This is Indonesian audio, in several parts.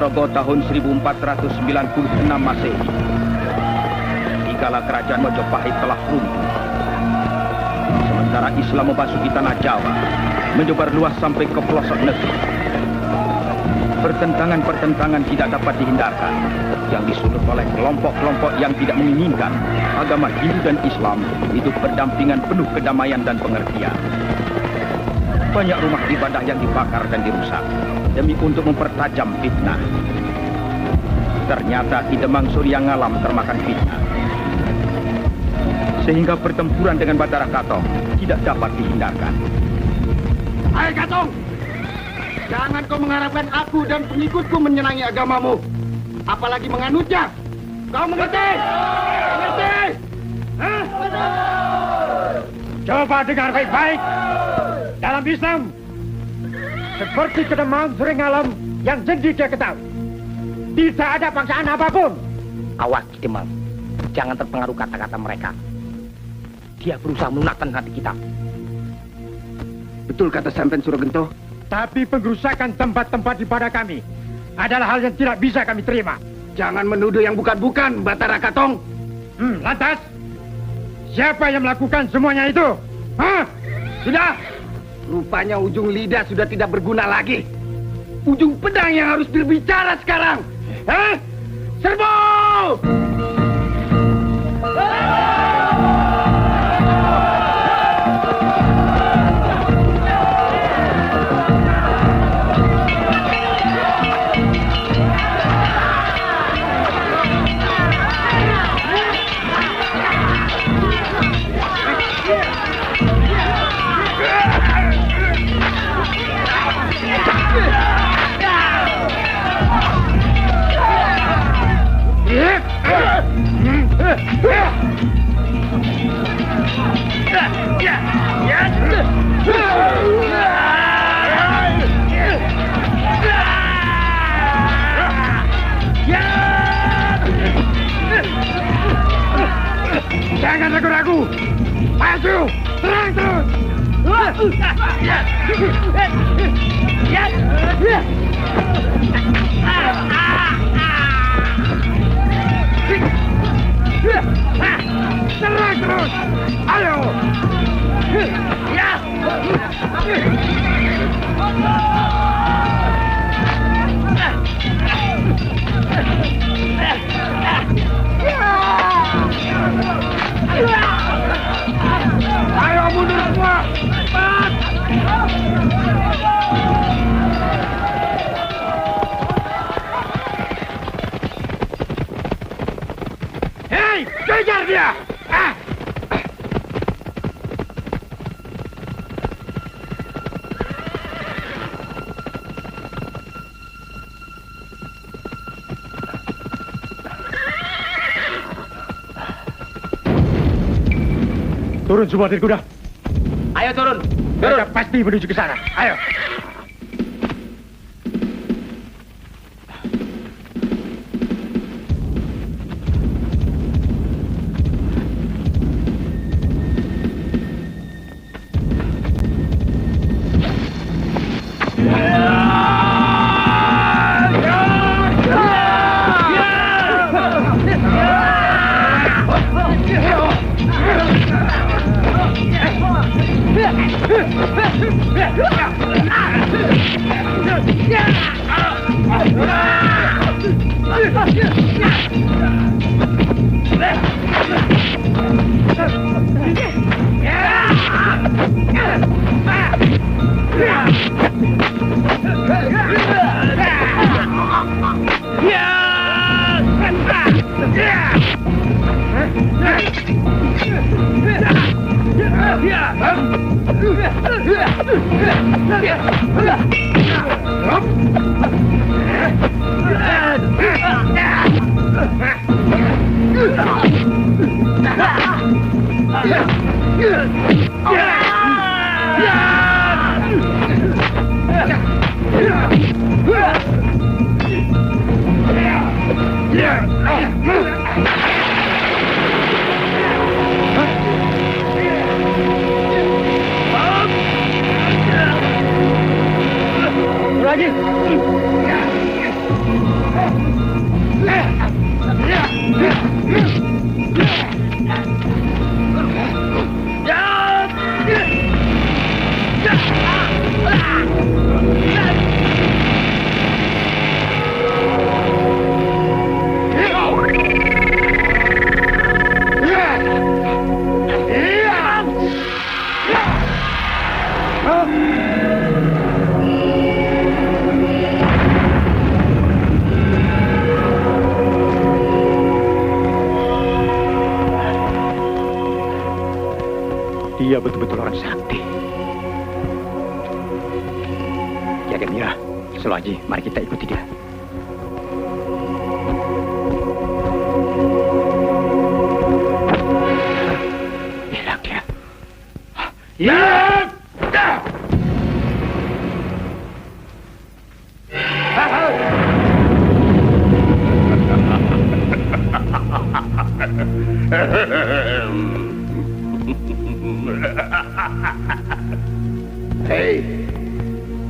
Ponorogo tahun 1496 Masehi. Dikala kerajaan Mojopahit telah runtuh, sementara Islam memasuki tanah Jawa, menyebar luas sampai ke pelosok negeri. Pertentangan-pertentangan tidak dapat dihindarkan, yang disulut oleh kelompok-kelompok yang tidak menginginkan agama Hindu dan Islam hidup berdampingan penuh kedamaian dan pengertian. Banyak rumah ibadah yang dibakar dan dirusak demi untuk mempertajam fitnah. Ternyata Ki Demang Surya Ngalam termakan fitnah, sehingga pertempuran dengan Batara Katong tidak dapat dihindarkan. Hai Katong, jangan kau mengharapkan aku dan pengikutku menyenangi agamamu, apalagi menganutnya. Kau mengerti? Mengerti? Hah? Coba dengar baik-baik. Dalam Islam, seperti Ki Demang Surya Ngalam yang jadi dia ketahui, tidak ada paksaan apapun. Awas Ki Demang, jangan terpengaruh kata-kata mereka. Dia berusaha melunakkan hati kita. Betul kata Sampen Suragento. Tapi pengrusakan tempat-tempat ibadah kami adalah hal yang tidak bisa kami terima. Jangan menuduh yang bukan-bukan, Batara Katong. Lantas, siapa yang melakukan semuanya itu? Hah? Sudah, rupanya ujung lidah sudah tidak berguna lagi. Ujung pedang yang harus berbicara sekarang. Hah? Serbu! Jangan ragu-ragu. Maju, serang terus. Serang terus. Ayo. Ayo mundur semua. Cepat. Hei, kejar dia. Turun semua dari kuda. Ayo turun. Mereka pasti menuju ke sana. Ayo. Lagi. betul-betul orang sakti. Ya, Mira, Selaji, mari kita ikuti dia. Hilang dia. Ya! Hei,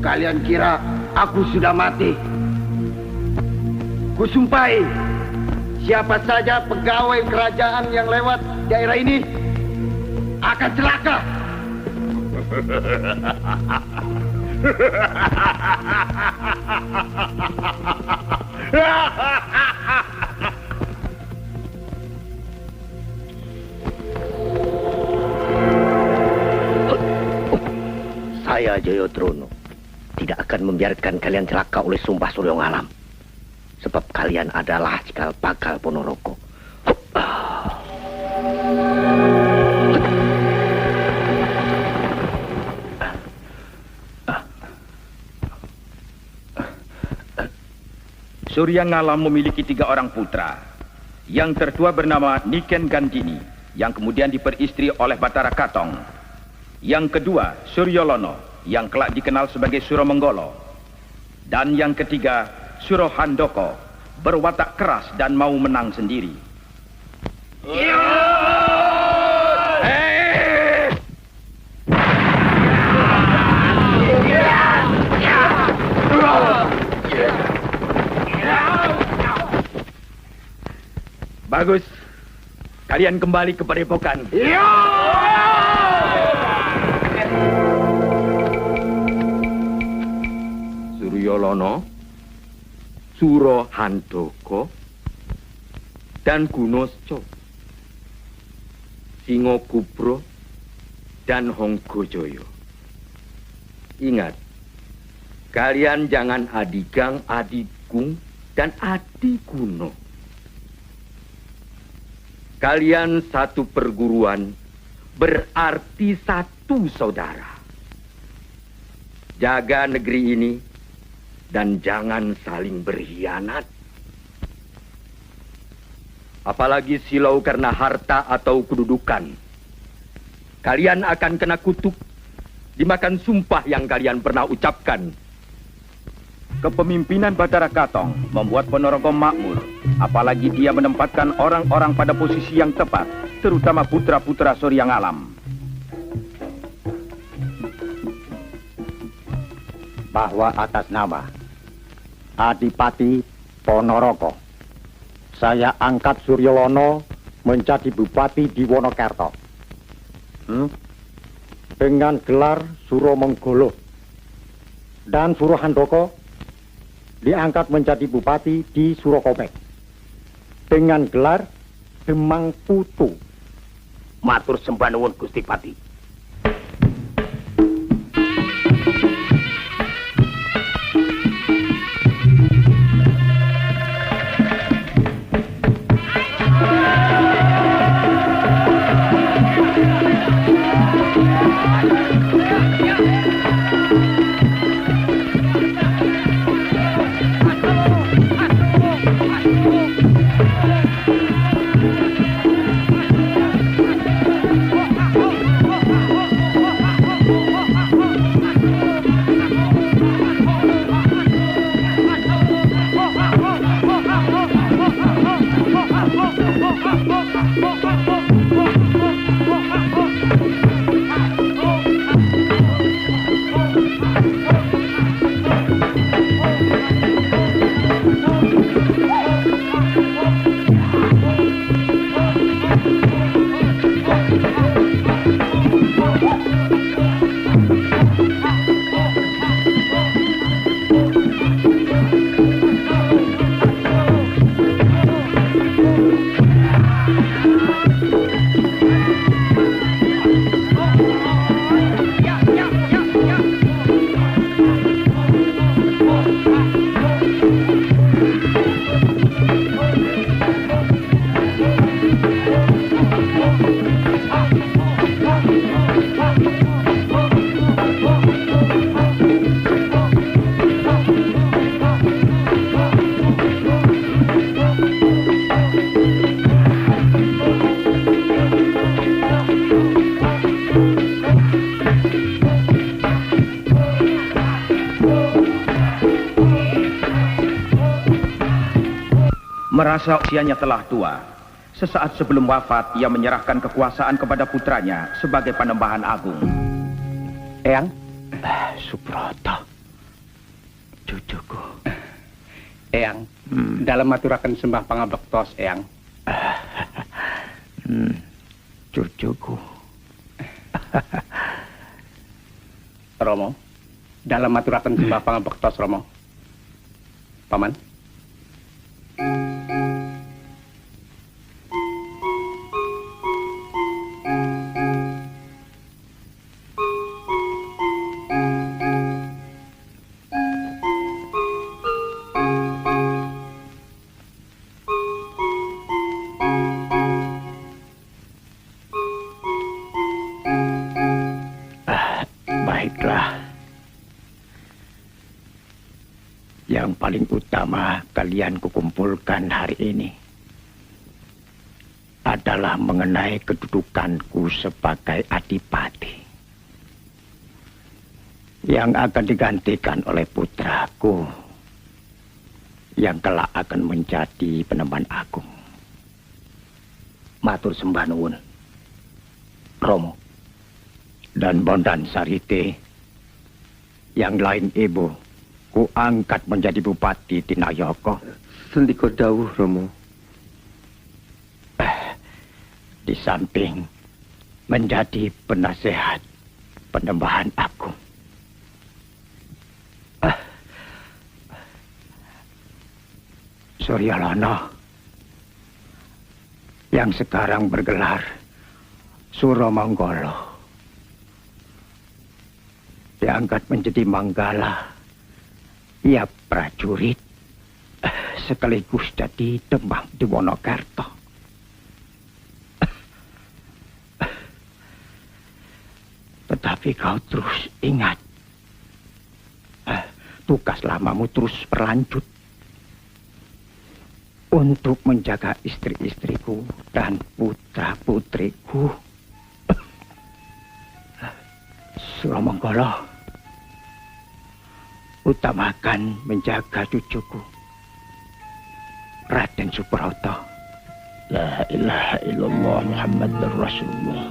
kalian kira aku sudah mati? Kusumpahi, siapa saja pegawai kerajaan yang lewat daerah ini akan celaka. Saya Jayodrono tidak akan membiarkan kalian celaka oleh sumpah Suryo Ngalam. Sebab kalian adalah cikal bakal Ponorogo. Surya Ngalam memiliki 3 orang putra. Yang tertua bernama Niken Gandini, yang kemudian diperistri oleh Batara Katong. Yang kedua, Suryolono, yang kelak dikenal sebagai Suro Menggolo. Dan yang ketiga, Suro Handoko, berwatak keras dan mau menang sendiri. Bagus, kalian kembali ke padepokan. Suryolono, Suro Handoko, dan Gunosco, Singo Kubro, dan Honggojoyo. Ingat, kalian jangan adigang, adigung, dan adiguno. Kalian satu perguruan, berarti satu saudara. Jaga negeri ini, dan jangan saling berkhianat. Apalagi silau karena harta atau kedudukan. Kalian akan kena kutuk, dimakan sumpah yang kalian pernah ucapkan. Kepemimpinan Batara Katong membuat Ponorogo makmur. Apalagi dia menempatkan orang-orang pada posisi yang tepat, terutama putra-putra Surya Ngalam. Bahwa atas nama Adipati Ponorogo, saya angkat Suryolono menjadi Bupati di Wonokerto. Dengan gelar Suro Menggolo. Dan Suro Handoko diangkat menjadi Bupati di Surokopek. Dengan gelar Demang Putu. Matur sembah nuwun Gusti Pati. Merasa usianya telah tua, sesaat sebelum wafat ia menyerahkan kekuasaan kepada putranya sebagai Panembahan Agung. Eyang? Subroto, cucuku. Eyang, dalam maturaken sembah pangabektos, Eyang. Cucuku. Romo, dalam maturaken sembah pangabektos, Romo. Paman. Baiklah. Yang paling utama kalian kukumpulkan hari ini adalah mengenai kedudukanku sebagai adipati yang akan digantikan oleh putraku yang kelak akan menjadi Panembahan Agung. Matur sembah nuwun, Romo. Dan Bondan Sarite yang lain ibu ku angkat menjadi Bupati Tinayoko. Sendika dawuh, Romo. Di samping menjadi penasehat Panembahan Agung. Suryalono yang sekarang bergelar Suromanggolo diangkat menjadi Manggala. Ia prajurit sekaligus jadi Demang di Wonokerto. Tetapi kau terus ingat, tugas lamamu terus berlanjut untuk menjaga istri-istriku dan putra-putriku. Suromanggolo, utamakan menjaga cucuku, Raden Subroto. La ilaha illallah Muhammadur Rasulullah.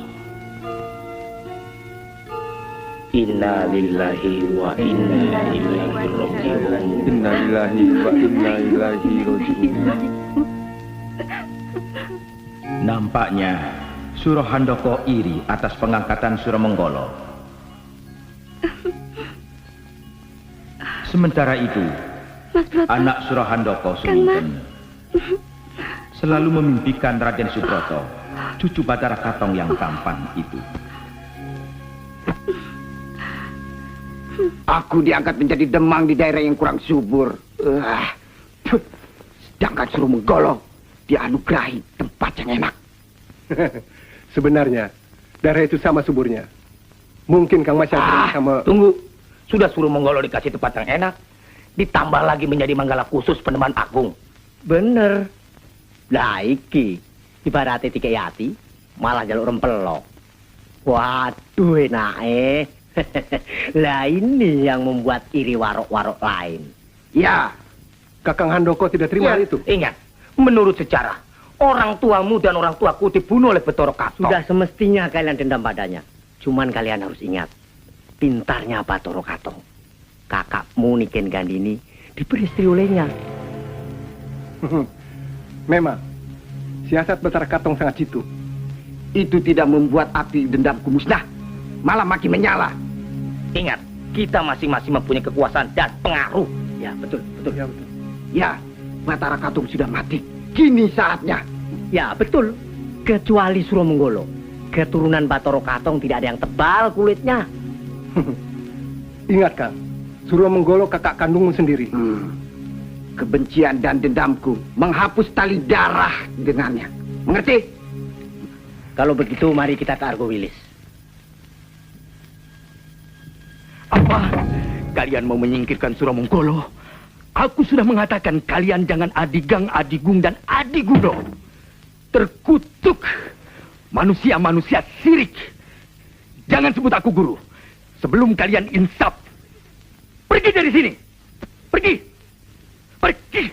Inna lillahi wa inna ilaihi raji'un. Inna lillahi wa inna ilaihi raji'un. Nampaknya Suro Handoko iri atas pengangkatan Suromanggolo. Sementara itu, anak Suro Handoko Sumiten selalu memimpikan Raden Subroto, cucu Batara Katong yang tampan itu. Aku diangkat menjadi Demang di daerah yang kurang subur. Sedangkan Suromanggolo dianugerahi tempat yang enak. Sebenarnya daerah itu sama suburnya. Mungkin Kang Mas yang sama. Tunggu, sudah Suromanggolo dikasih tempat yang enak, ditambah lagi menjadi Manggala khusus Panembahan Agung. Bener. Lah iki ibaratnya tiga yati malah jalur rempelo. Waduh enake. Lah ini yang membuat iri warok-warok lain. Ya, Kakang Handoko tidak terima itu. Ingat, menurut sejarah, orang tuamu dan orang tuaku dibunuh oleh Bathara Katong. Sudah semestinya kalian dendam padanya. Cuman kalian harus ingat, pintarnya Bathara Katong. Kakakmu Niken Gandini diberi istri olehnya. Memang, siasat Bathara Katong sangat jitu. itu tidak membuat api dendamku musnah, malah makin menyala. Ingat, kita masing-masing mempunyai kekuasaan dan pengaruh. Ya, betul. Ya, betul. Ya, Bathara Katong sudah mati. Kini saatnya. Ya, betul. Kecuali Suromanggolo. Keturunan Bathara Katong tidak ada yang tebal kulitnya. Ingat, Kang. Suromanggolo kakak kandungmu sendiri. Kebencian dan dendamku menghapus tali darah dengannya. Mengerti? Kalau begitu, mari kita ke Argowilis. Apa? Kalian mau menyingkirkan Suromanggolo? Aku sudah mengatakan kalian jangan adigang, adigung, dan adigudo. Terkutuk. Manusia-manusia sirik. Jangan sebut aku guru. Sebelum kalian insaf. Pergi dari sini. Pergi. Pergi.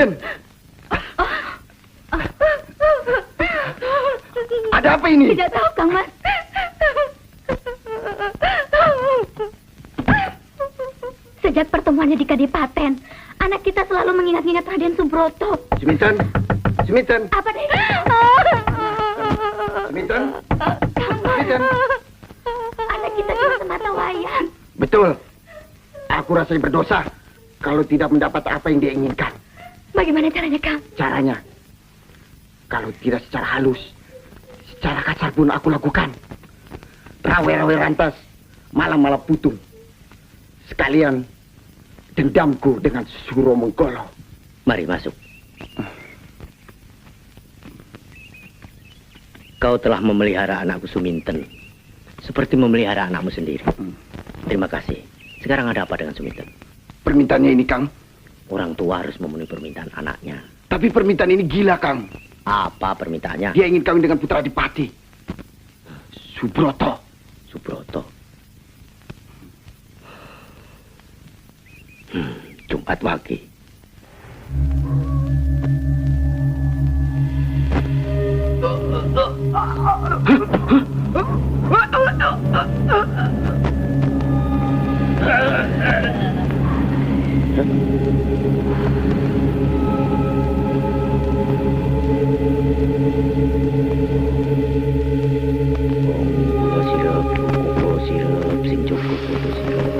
Suminten. Ada apa ini? Tidak tahu, Kang Mas. Sejak pertemuannya di Kadipaten, anak kita selalu mengingat-ingat Raden Subroto. Suminten. Suminten. Apa deh? Suminten. Suminten. Anak kita cuma semata wayang. Betul. Aku rasanya berdosa kalau tidak mendapat apa yang dia inginkan. Bagaimana caranya, Kang? Caranya, kalau tidak secara halus, secara kasar pun aku lakukan. Rawe-rawe rantas, malam-malam putung. Sekalian dendamku dengan Suro Menggolo. Mari masuk. Kau telah memelihara anakku Suminten seperti memelihara anakmu sendiri. Terima kasih. Sekarang ada apa dengan Suminten? Permintaannya ini, Kang. Orang tua harus memenuhi permintaan anaknya. Tapi permintaan ini gila, Kang. Apa permintaannya? Dia ingin kawin dengan putra Adipati. Subroto. Subroto. Jumat Wage. Kupo sirup, sing cukup kupo sirup.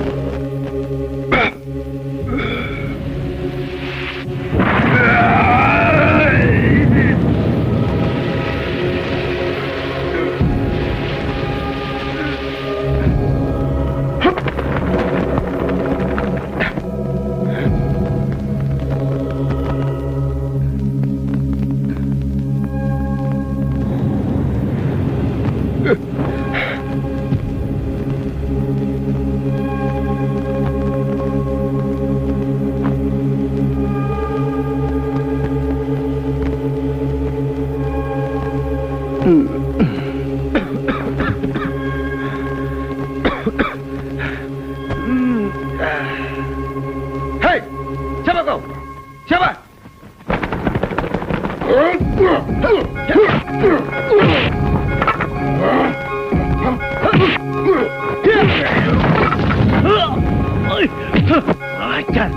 Hei, siapa kau? Siapa? Ajar.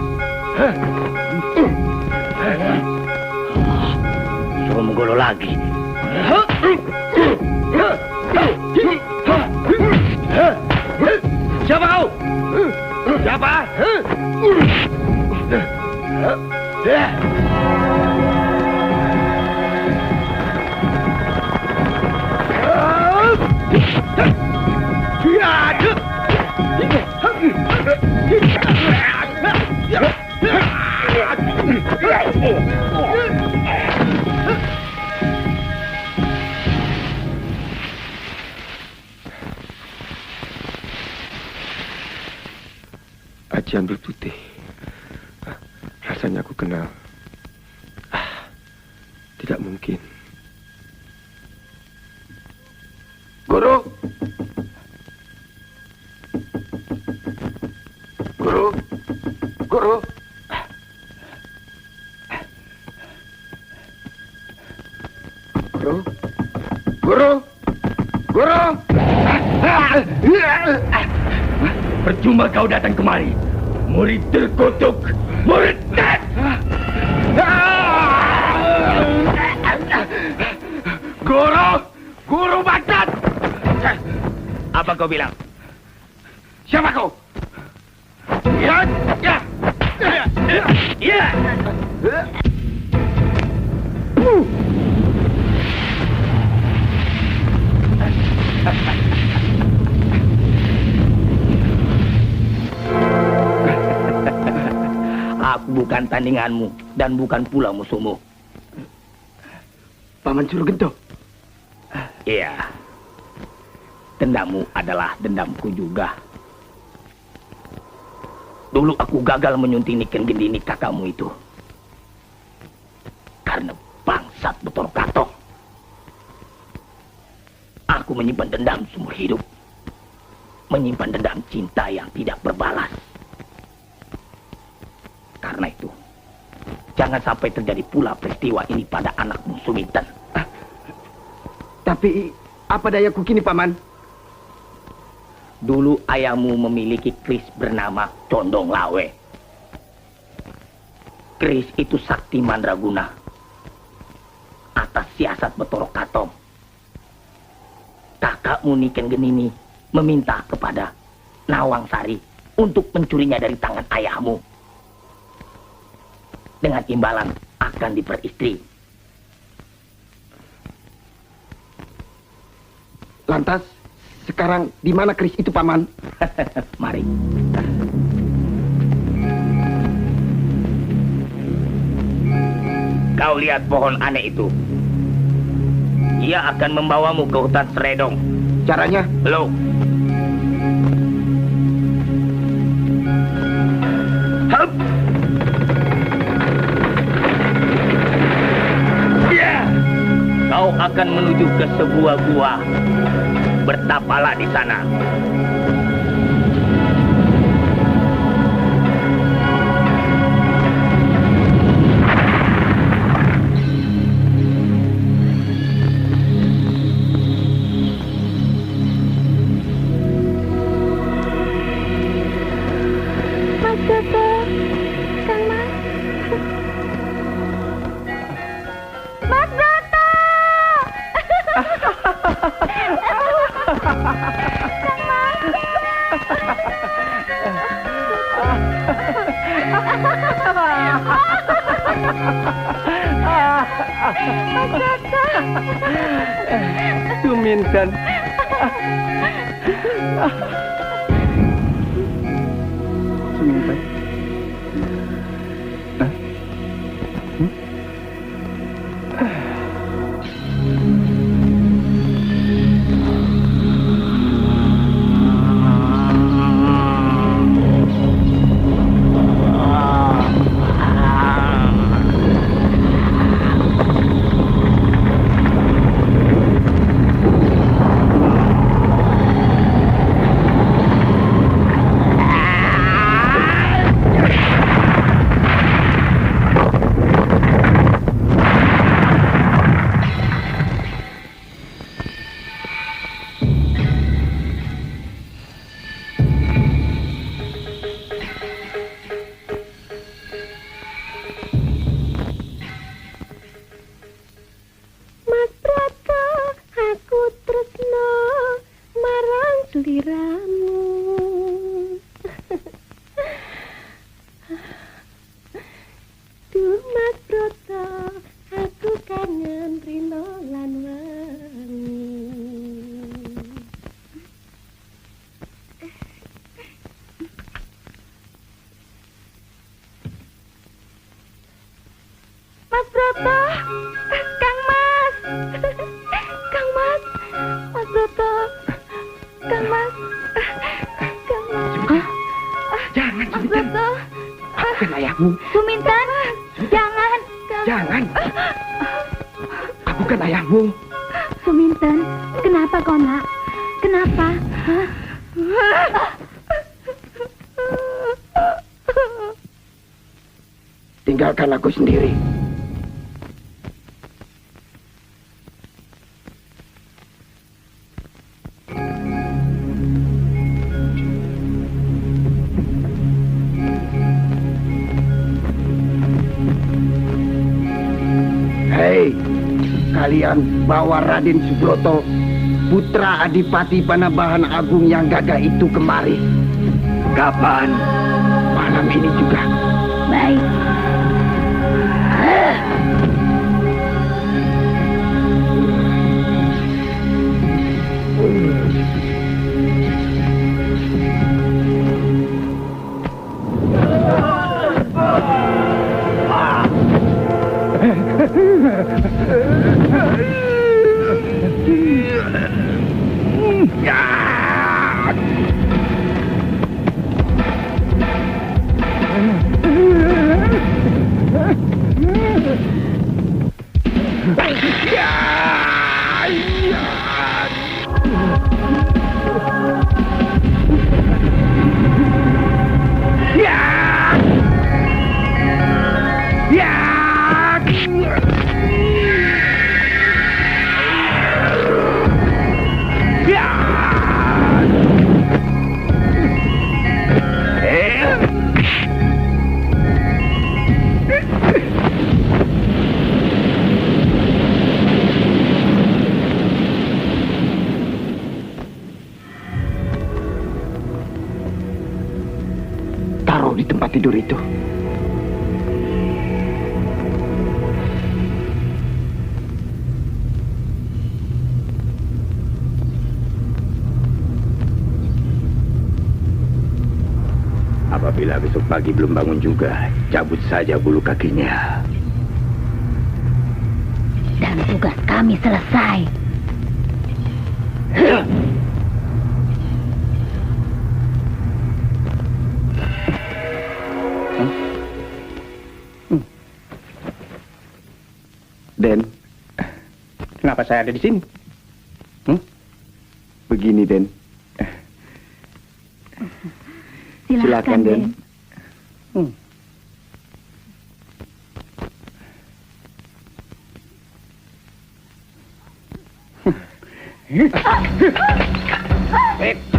Suruh menggolo lagi. Siapa kau? Siapa? Ajian berputih. Rasanya aku kenal. Tidak mungkin. Guru. Guru. Guru. Guru. Guru. Guru. Percuma kau datang kemari. Murid terkutuk. Murid tet. Guru. Guru Baghdad. Apa kau bilang? Siapa kau? Ya. Ya. Ya. Aku bukan tandinganmu dan bukan pula musuhmu. Paman Surogento. Iya. Dendammu adalah dendamku juga. Dulu aku gagal menyunting Niken Gendini kakakmu itu. Karena bangsat Betoro Katong. Aku menyimpan dendam seumur hidup. Menyimpan dendam cinta yang tidak berbalas. Karena itu, Jangan sampai terjadi pula peristiwa ini pada anakmu, Suminten. Tapi apa dayaku kini, Paman? Dulu ayahmu memiliki keris bernama Condong Lawe. Keris itu sakti mandraguna atas siasat Bathara Katong. Kakakmu Niken Genini meminta kepada Nawang Sari untuk mencurinya dari tangan ayahmu. Dengan imbalan akan diperistri. Lantas, sekarang di mana keris itu, Paman? Mari. Kau lihat pohon aneh itu. Ia akan membawamu ke hutan Seredong. Caranya? Lo. Hup! Kau akan menuju ke sebuah gua. Bertapalah di sana. Mas Broto, Kang Mas. Mas Broto! Kang Mas. Mas Broto. Suminten. Suminten. Mas Broto, aku tresno marang sliramu. Duh Mas Broto, aku kangen rino lan wangi. Mas Broto, Kang Mas, Kang Mas, Mas Broto, Kang Mas, Kang Mas. Jangan, Mas Suminten. Broto, Aku kan ayahmu. Suminten, jangan. Jangan. Aku kan ayahmu. Suminten, kenapa kau nak? Kenapa? Hah? Tinggalkan aku sendiri. Hei, kalian bawa Raden Subroto, putra Adipati Panabahan Agung yang gagah itu kemari. Kapan? Malam ini juga. Baik. Ya! Taruh di tempat tidur itu. Apabila besok pagi belum bangun juga, cabut saja bulu kakinya. Dan tugas kami selesai. Den, Kenapa saya ada di sini? begini Den. Silakan, Den.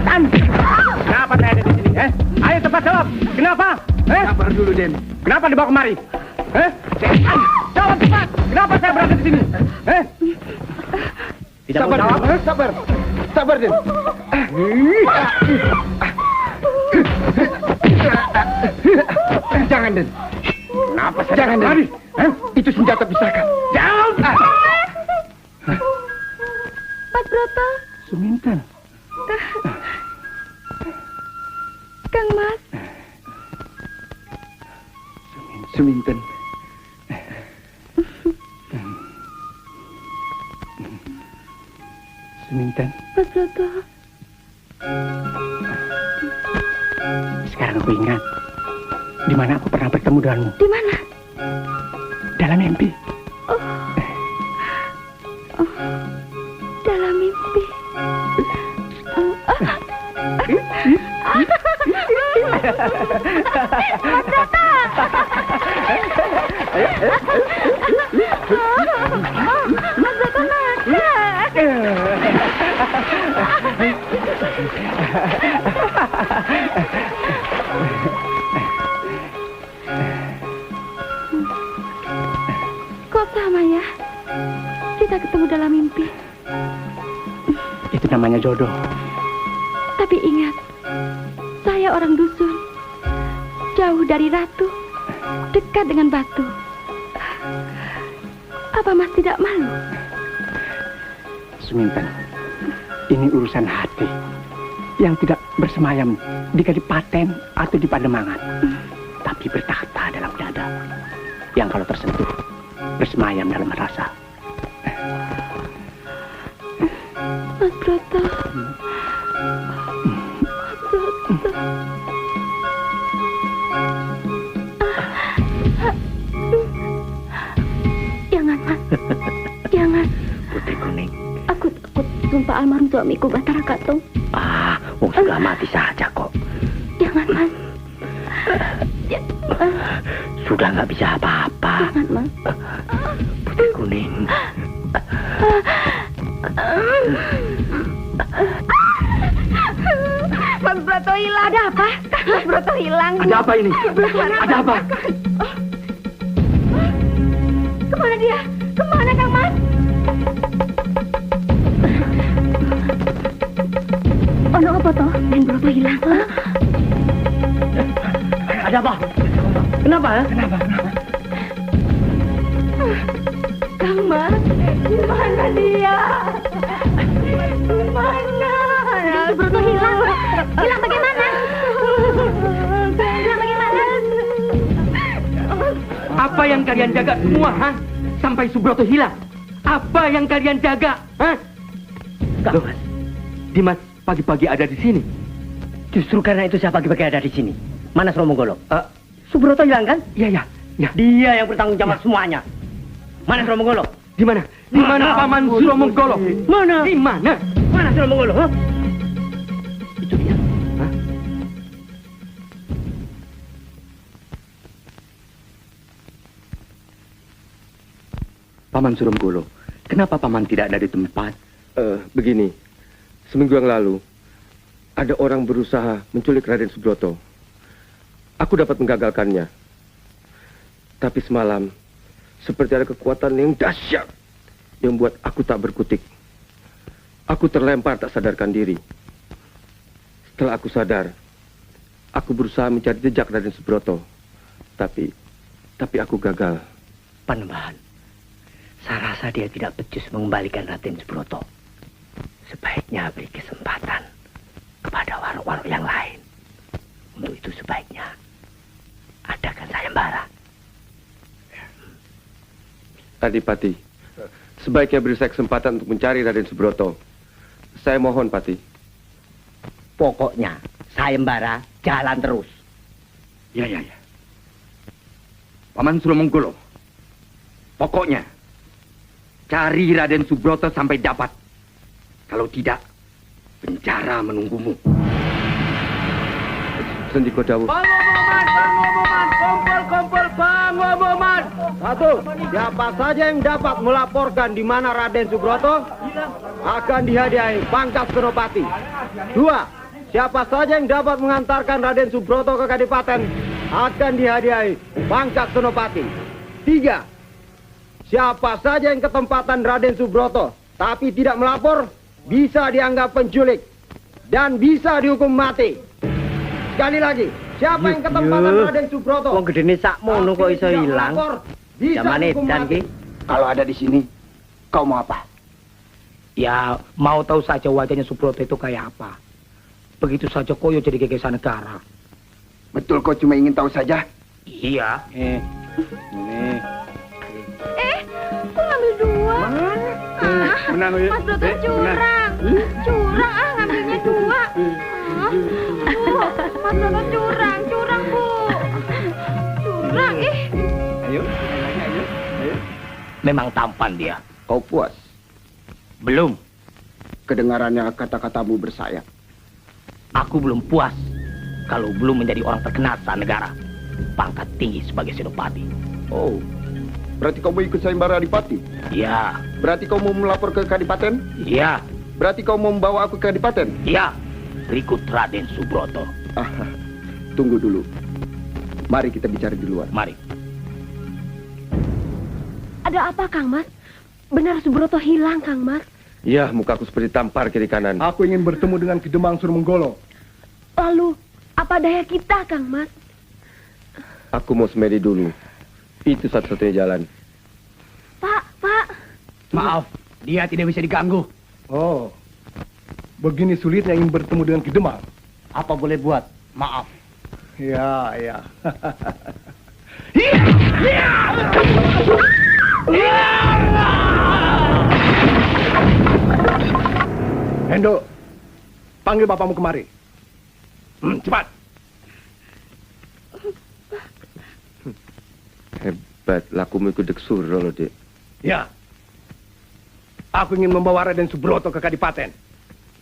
Tan! Kenapa saya ada di sini? Ayo cepat jawab. Kenapa? Sabar dulu, Den. Kenapa dibawa kemari? Setan! Jawab cepat. Kenapa saya berada di sini? Tidak Sabar, mau jawab? Den. Sabar. Sabar, Den. Jangan, Den. Kenapa saya Jangan, Den. Itu senjata pusaka. Jawab! Mas Broto, Suminten. Kang Mas. Suminten. Suminten. Mas Broto. Sekarang aku ingat di mana aku pernah bertemu denganmu. Di mana? Dalam mimpi. Dalam mimpi. Kok sama ya? Kita ketemu dalam mimpi. Itu namanya jodoh. Tapi ingat, saya orang dusun. Jauh dari ratu, dekat dengan batu. Apa Mas tidak malu? Suminten, ini urusan hati yang tidak bersemayam di Kadipaten atau di Pademangan, tapi bertakhta dalam dada. Yang kalau tersentuh bersemayam dalam rasa. Mas Broto. Jangan, Mas. Jangan. Putri Kuning. Aku takut sumpah almarhum suamiku Batara Katong. Wong sudah mati saja kok. Jangan, Mas. Sudah nggak bisa apa-apa. Jangan, Mas. Putri Kuning. Mas Broto hilang. Ada apa? Mas Broto hilang. Ada apa ini? Ada apa? Kemana dia? Kemana, Kang Mas? Ono apa toh? Neng Broto hilang. Ada apa? Kenapa? Kenapa? Kang Mas, di mana dia? Di mana? Neng Broto hilang. Hilang bagaimana? Hilang bagaimana? Apa yang kalian jaga semua, ha? Sampai Subroto hilang. Apa yang kalian jaga, ha? Loh, Dimas pagi-pagi ada di sini. Justru karena itu saya pagi-pagi ada di sini. Mana Sromonggolo? Subroto hilang kan? Iya. Dia yang bertanggung jawab semuanya. Mana Sromonggolo? Di mana? Di mana Paman Sromonggolo? Mana? Di mana? Mana Sromonggolo? Ha? Itu dia. Hah? Paman Sromonggolo, kenapa Paman tidak ada di tempat? Begini, seminggu yang lalu ada orang berusaha menculik Raden Subroto. Aku dapat menggagalkannya. Tapi semalam, seperti ada kekuatan yang dahsyat yang membuat aku tak berkutik. Aku terlempar tak sadarkan diri. Setelah aku sadar, aku berusaha mencari jejak Raden Subroto. Tapi aku gagal. Panembahan, saya rasa dia tidak becus mengembalikan Raden Subroto. Sebaiknya beri kesempatan kepada warok-warok yang lain. Untuk itu sebaiknya adakan sayembara. Adipati, sebaiknya beri saya kesempatan untuk mencari Raden Subroto. Saya mohon, Pati. Pokoknya sayembara jalan terus. Ya. Paman Suromonggolo, pokoknya cari Raden Subroto sampai dapat. Kalau tidak, penjara menunggumu. Sendiko Dawu. Pengumuman. Satu, siapa saja yang dapat melaporkan di mana Raden Subroto akan dihadiahi pangkat Senopati. Dua, siapa saja yang dapat mengantarkan Raden Subroto ke Kadipaten akan dihadiahi pangkat Senopati. Tiga, siapa saja yang ketempatan Raden Subroto tapi tidak melapor bisa dianggap penculik dan bisa dihukum mati. Sekali lagi, siapa yang ketempatan Raden Subroto? Wong gedene sakmono kok iso hilang. Zamane dan ki. Kalau ada di sini, kau mau apa? Ya, mau tahu saja wajahnya Subroto itu kayak apa. Begitu saja koyo jadi gegesa negara. Betul kau cuma ingin tahu saja? Iya. Kok ngambil dua? Menang, ya? Mas Broto curang. Curang ngambilnya dua. Bu, Mas Broto curang, Bu. Curang, Ayo. Memang tampan dia. Kau puas? Belum. Kedengarannya kata-katamu bersayap. Aku belum puas kalau belum menjadi orang terkenal se-negara. Pangkat tinggi sebagai senopati. Oh, berarti kau mau ikut sayembara Adipati? Iya. Berarti kau mau melapor ke Kadipaten? Iya. Berarti kau mau membawa aku ke Kadipaten? Iya. Berikut Raden Subroto. Tunggu dulu. Mari kita bicara di luar. Mari. Ada apa, Kang Mas? Benar Subroto hilang, Kang Mas. Ya, mukaku seperti tampar kiri kanan. Aku ingin bertemu dengan Kidemang Suromonggolo. Lalu, apa daya kita, Kang Mas? Aku mau semedi dulu. Itu satu-satunya jalan. Pak. Maaf, dia tidak bisa diganggu. Oh, begini sulitnya ingin bertemu dengan Kidemang. Apa boleh buat? Maaf. Ya. Hendo, panggil bapakmu kemari. Cepat. Hebat, lakumu ikut deksur loh, Dek. Ya. Aku ingin membawa Raden Subroto ke Kadipaten.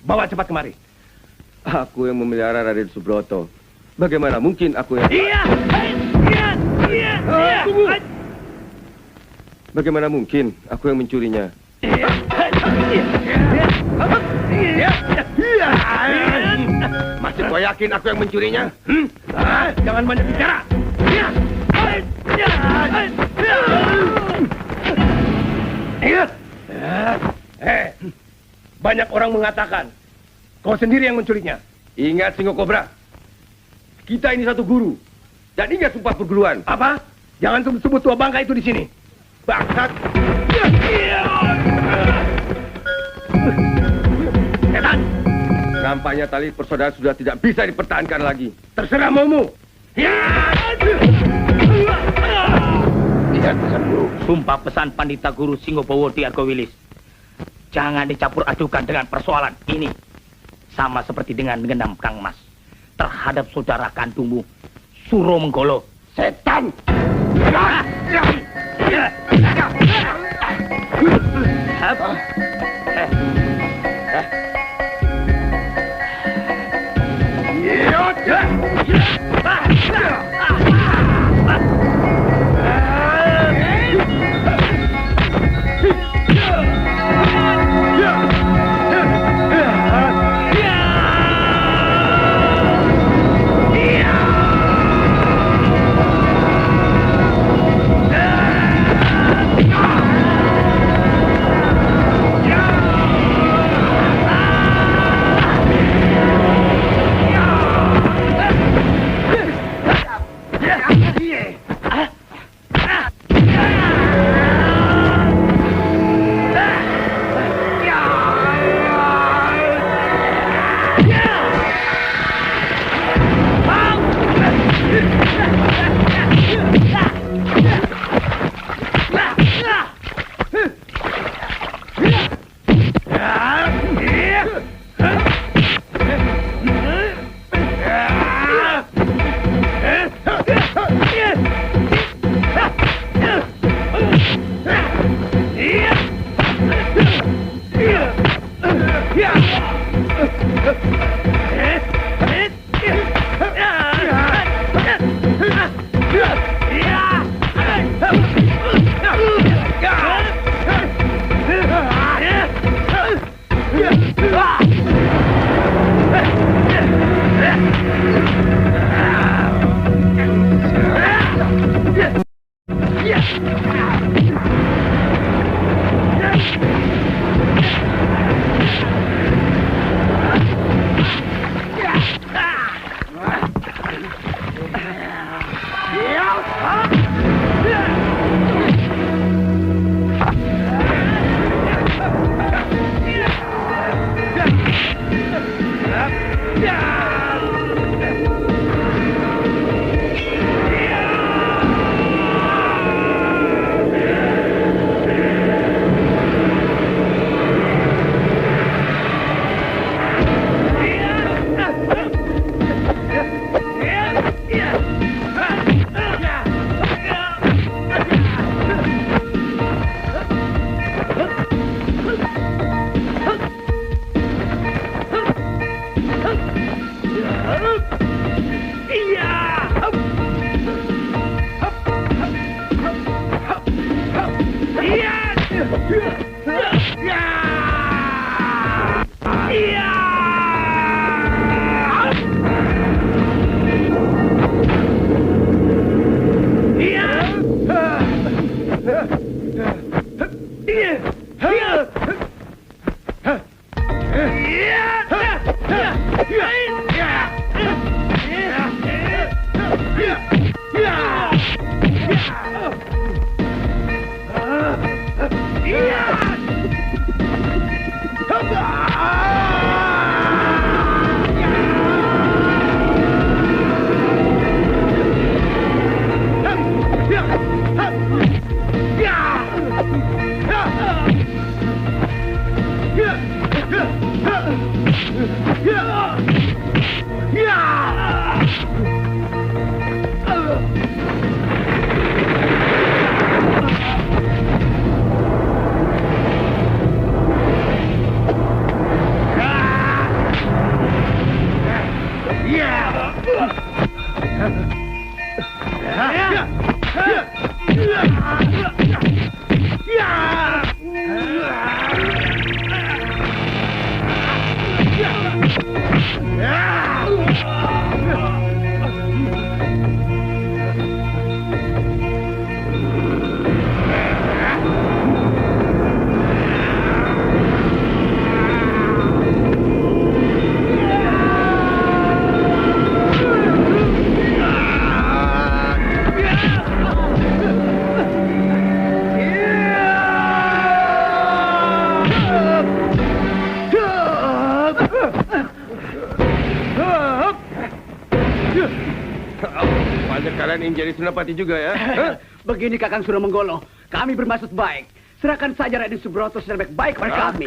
Bawa cepat kemari. Aku yang memelihara Raden Subroto. Bagaimana mungkin aku yang... Bagaimana mungkin aku yang mencurinya? Masih kau yakin aku yang mencurinya? Jangan banyak bicara. Banyak orang mengatakan kau sendiri yang menculiknya. Ingat Singo Kobra. Kita ini satu guru. Dan ingat sumpah perguruan. Apa? Jangan sebut-sebut tua bangka itu di sini. Bangsat. Setan. Nampaknya tali persaudaraan sudah tidak bisa dipertahankan lagi. Terserah maumu. Lihat pesan guru. Sumpah pesan Pandita Guru Singobowo di Argowilis. Jangan dicampur adukan dengan persoalan ini. Sama seperti dengan mengendam Kang Mas terhadap saudara kandungmu, Suromonggolo. Setan. Kalian ingin jadi senapati juga ya? Begini Kakang Suromenggolo, kami bermaksud baik. Serahkan saja Raden Subroto secara baik-baik kepada kami.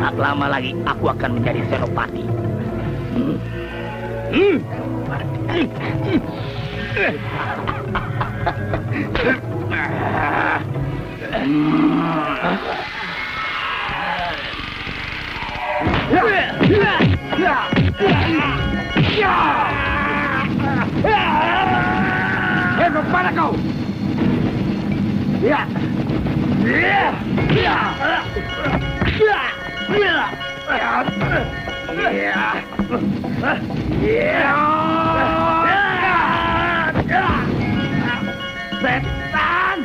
Tak lama lagi aku akan menjadi senopati. Kemana kau? Ya. Setan!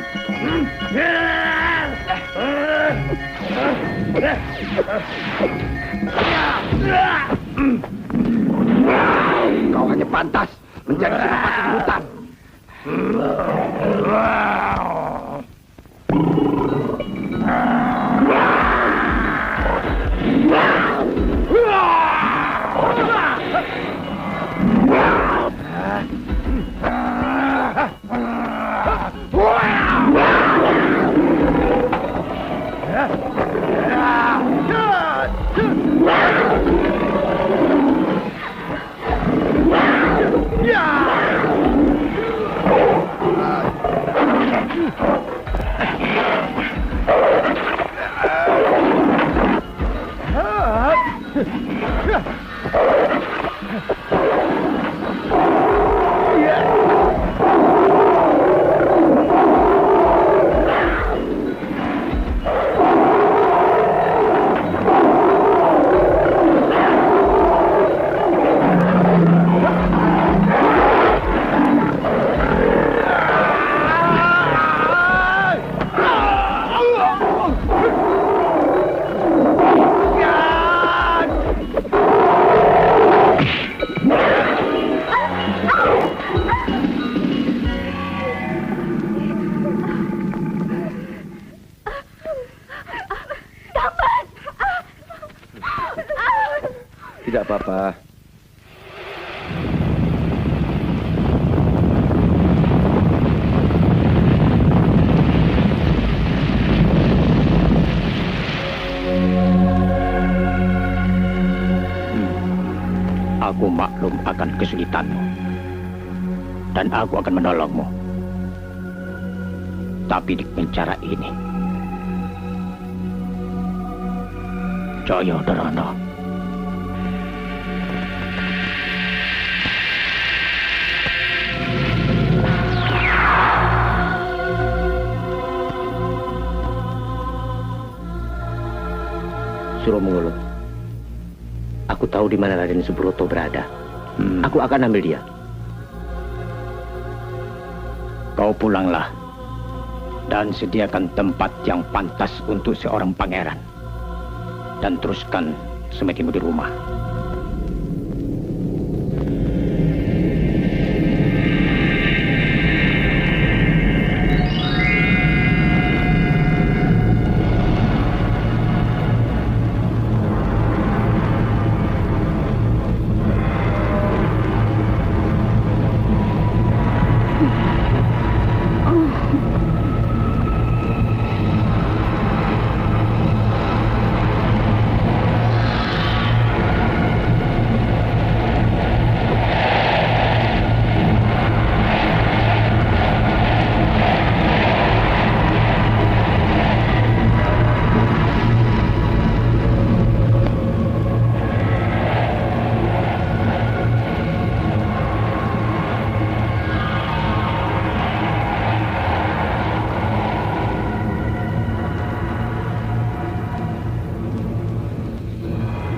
Kau hanya pantas menjadi senopati di hutan. Tidak apa-apa. Aku maklum akan kesulitanmu. Dan aku akan menolongmu. Tapi dengan cara ini. Jayodharana. Suromongolo, aku tahu di mana Raden Subroto berada. Aku akan ambil dia. Kau pulanglah dan sediakan tempat yang pantas untuk seorang pangeran. Dan teruskan semedimu di rumah.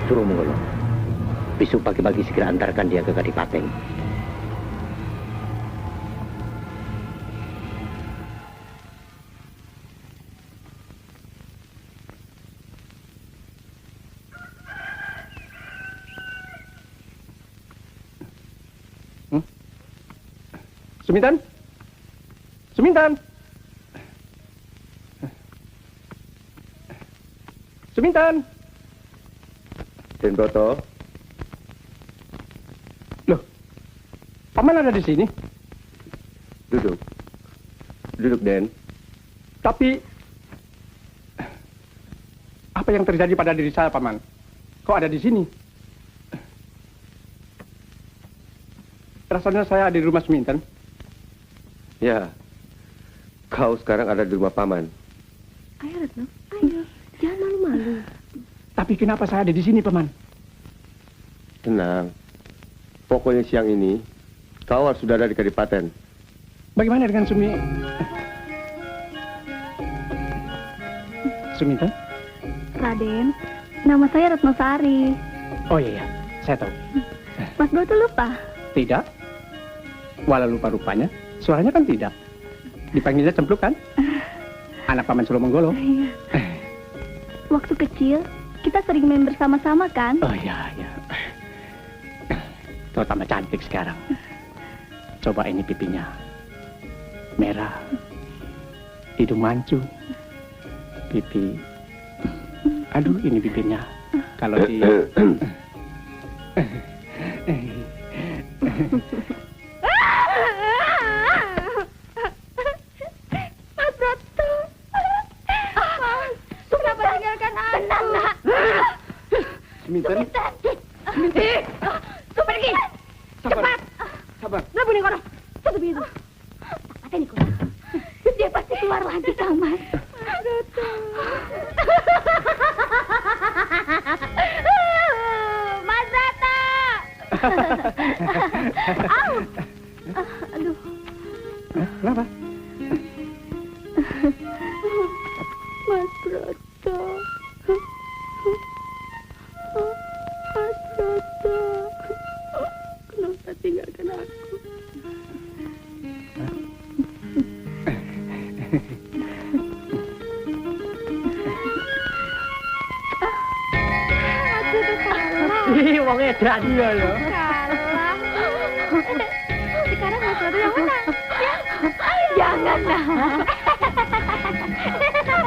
Suromongolo, besok pagi-pagi segera antarkan dia ke Kadipaten. Suminten? Suminten? Suminten? Den Broto, Loh, Paman ada di sini. duduk. Duduk, Den. Tapi apa yang terjadi pada diri saya, Paman? Kok ada di sini? Rasanya saya ada di rumah Suminten. Ya, kau sekarang ada di rumah Paman. Ayo, Retno. Ayo. Jangan malu-malu. Tapi kenapa saya ada di sini, Paman? Tenang. Pokoknya siang ini, kau harus sudah ada di Kadipaten. Bagaimana dengan Suminten? Raden, nama saya Retnosari. Oh iya, saya tahu. Mas Broto lupa? Tidak. Walau lupa-rupanya, suaranya kan tidak. Dipanggilnya Cempluk kan? Anak Paman Sulomenggolo. Iya. Waktu kecil, kita sering main bersama-sama kan? Oh iya, iya. Kau tambah cantik sekarang. Coba ini pipinya. Merah. Hidung mancung. Pipi. Aduh, ini bibirnya. Kalau di... Mas Broto. Kenapa tinggalkan aku? Tenang, nak. Suminten? Suminten. Pergi. Cepat. Sabar. Nggak boleh korong. Tutup itu. Apa ini korong? Dia pasti keluar lagi, Kang Mas. Mas Broto. Aduh. Kenapa? Mas Broto. Mas Broto. Kenapa tinggalkan aku? Aku udah kalah. Ih, wong edan ya lho. Kalah. Sekarang Mas Broto yang menang. Ya? Jangan, nah.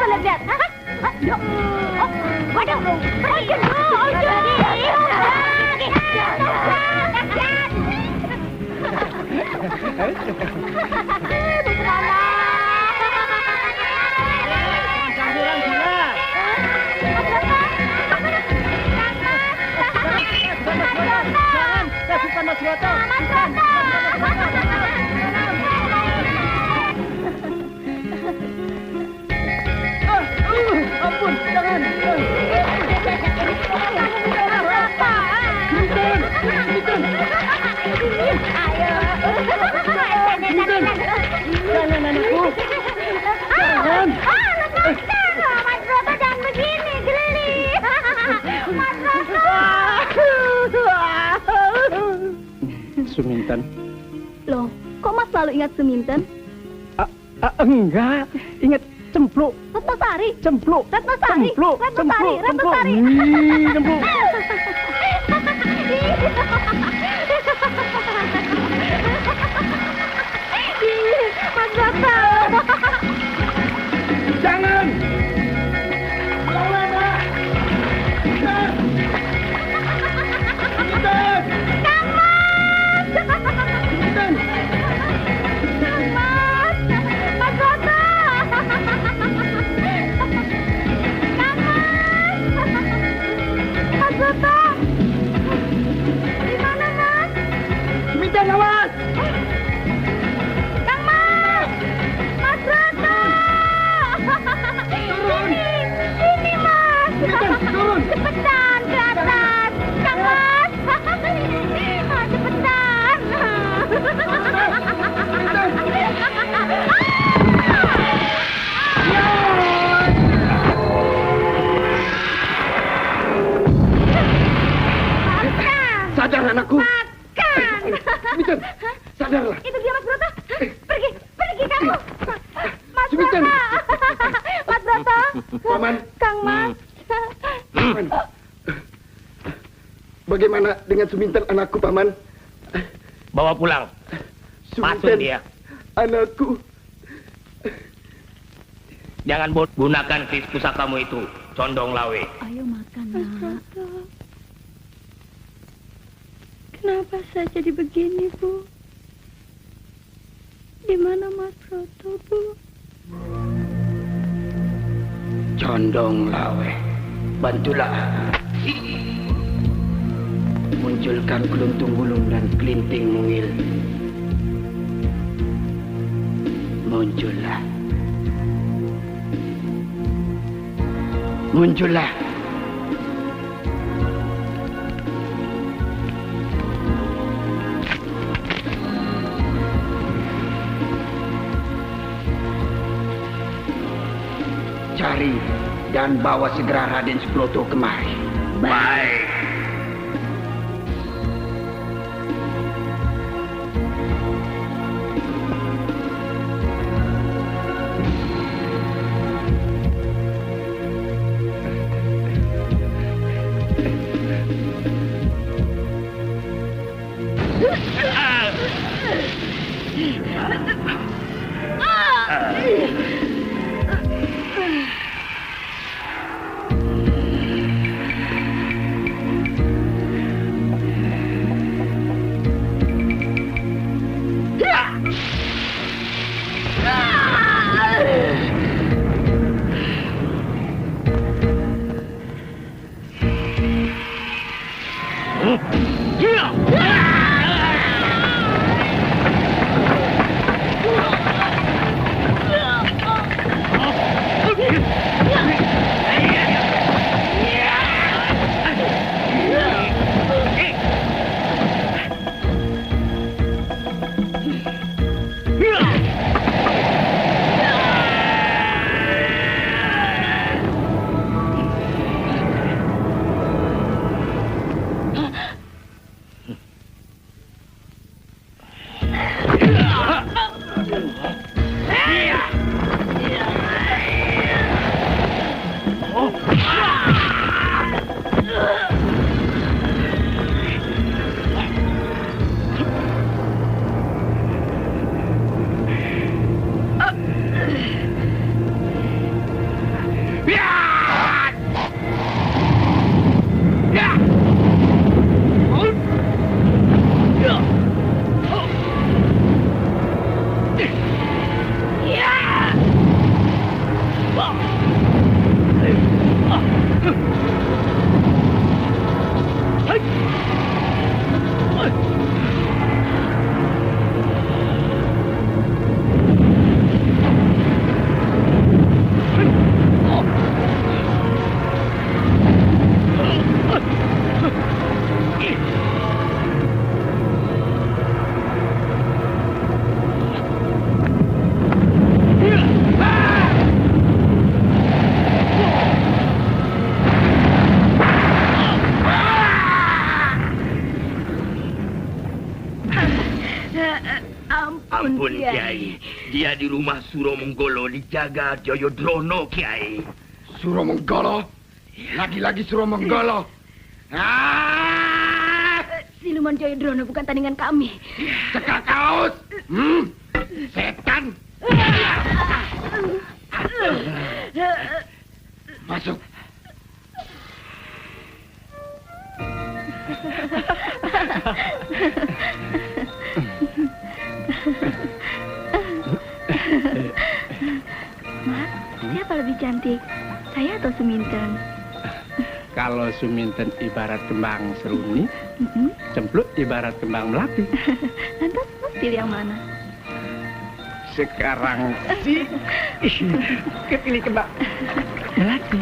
Boleh lihat. Yuk. Oh, waduh. Pergi. Ampun, jangan. Jangan anakku. Jangan. Mas Broto jangan begini, geli. Mas Broto. Suminten? Loh, kok Mas selalu ingat Suminten? Enggak. Ingat Cempluk. Retnosari. Cempluk. Retnosari. Cempluk. Retnosari. Retnosari. Cempluk. Mas Broto. Jangan. Suminten, awas. Kang Mas! Mas Broto! Turun. Ini Mas! Turun. Cepetan ke atas! Kang Mas! Cepetan! Sadar anakku. Makan! Suminten, sadarlah. Itu dia Mas Broto! Pergi! Pergi kamu! Mas Suminten. Broto! Mas Broto! Paman. Kang Mas! Paman. Bagaimana dengan Suminten anakku, Paman? Bawa pulang. Pasun Suminten. dia. Anakku. Jangan gunakan kris pusakamu itu, Condong Lawe. Ayo makan, nak. Kenapa saya jadi begini, Bu? Di mana Mas Broto, Bu? Condong Lawe, bantulah. Munculkan keluntung bulung dan kelinting mungil. Muncullah. Muncullah. Cari dan bawa segera Raden Subroto kemari. Baik. Ampun, Kiai. Dia di rumah Suromenggolo dijaga Jayodrono, Kiai. Suromenggolo? Lagi-lagi Suromenggolo. Siluman Jayodrono bukan tandingan kami. Cekak kaos. Setan. Masuk. Mak, siapa lebih cantik? Saya atau Suminten? Kalau Suminten ibarat kembang seruni, Cempluk ibarat kembang melati. Lantas Mas pilih yang mana? Sekarang sih kepilih kembang melati.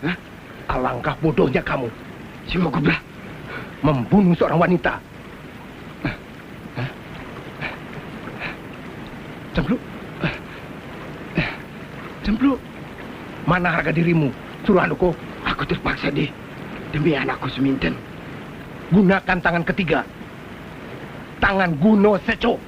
Hah? Alangkah bodohnya kamu. Simogobra membunuh seorang wanita. Cempluk. Mana harga dirimu, Suranuko? Aku terpaksa, Deh. Demi anakku Seminten. Gunakan tangan ketiga. Tangan Guno Seco.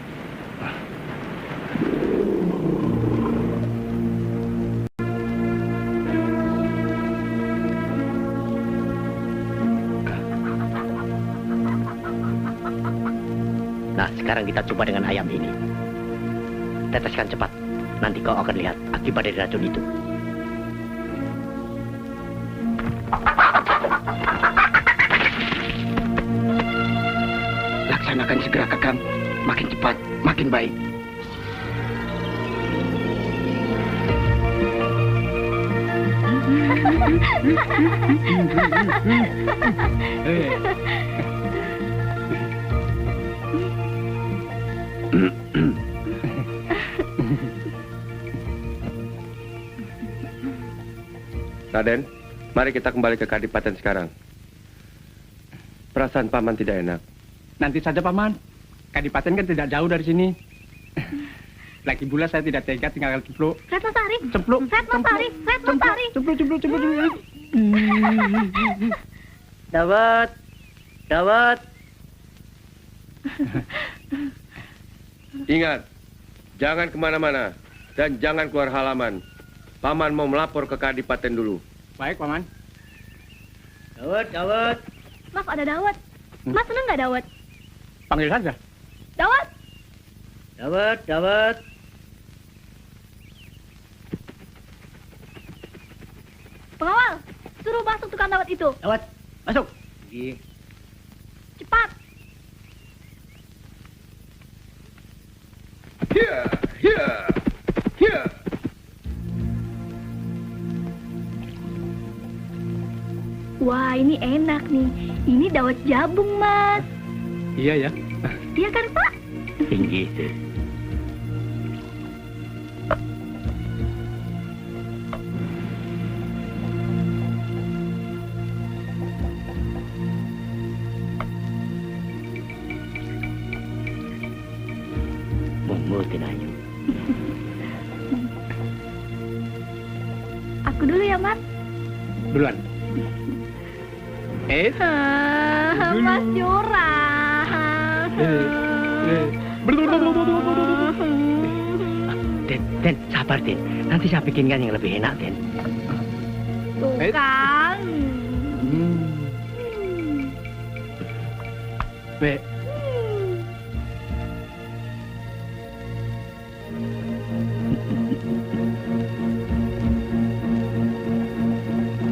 Nah, sekarang kita coba dengan ayam ini. Teteskan cepat. Nanti kau akan lihat akibat dari racun itu. Laksanakan segera, Kakang. Makin cepat, makin baik. Raden, mari kita kembali ke Kadipaten sekarang. Perasaan Paman tidak enak. Nanti saja, Paman. Kadipaten kan tidak jauh dari sini. Lagi pula saya tidak tega tinggalkan Cempluk. Retnosari. Cempluk. Retnosari. Retnosari. Cempluk. Dawat. Ingat, jangan kemana-mana dan jangan keluar halaman. Paman mau melapor ke Kadipaten dulu. Baik, Paman. Dawat. Mas, ada Dawat. Mas seneng nggak Dawat? Panggil saja. Dawat. Pengawal, suruh masuk tukang Dawat itu. Dawat, masuk. Iya. Cepat. Here. Wah, ini enak nih. Ini Dawat Jabung, Mas. Iya ya. Iya kan, Pak? Tinggi itu. Munggutin aja. Aku dulu ya, Mas. Duluan. Mas curang. Den, sabar, Den. Nanti saya bikinkan yang lebih enak, Den. Tuh kan.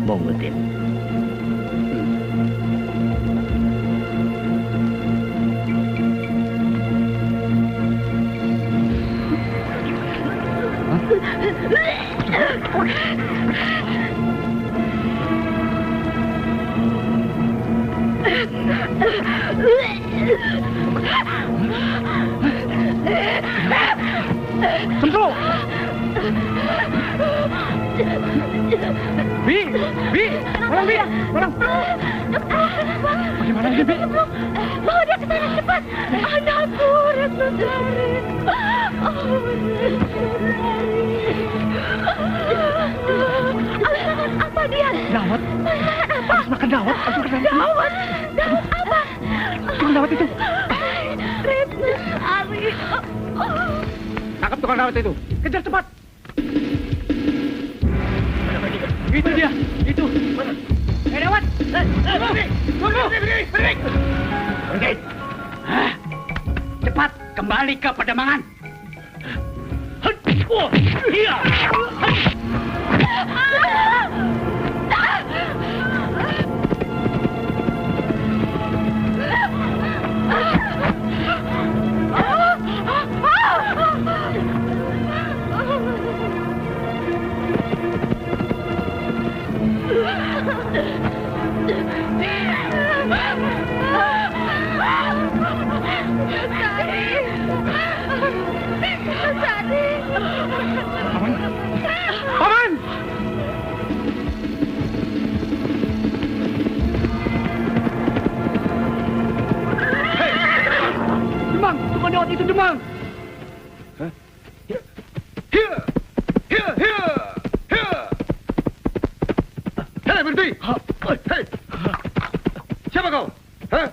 Monggo, Den. Cempluk. Bi, tolong Bi, tolong. Bagaimana ini Bi? Bawa dia ke sana cepat. Anakku, Retnosari. Apa dia? Dawat. Apa? Harus makan dawat. Dawat apa? Tukang dawat itu. Retnosari. Tangkap tukang dawat itu. Kejar cepat. Itu dia. Itu. Dawat. Berhenti. Cepat kembali ke Pademangan. Iya. Paman! Berhenti! Hei! Siapa kau? Hah?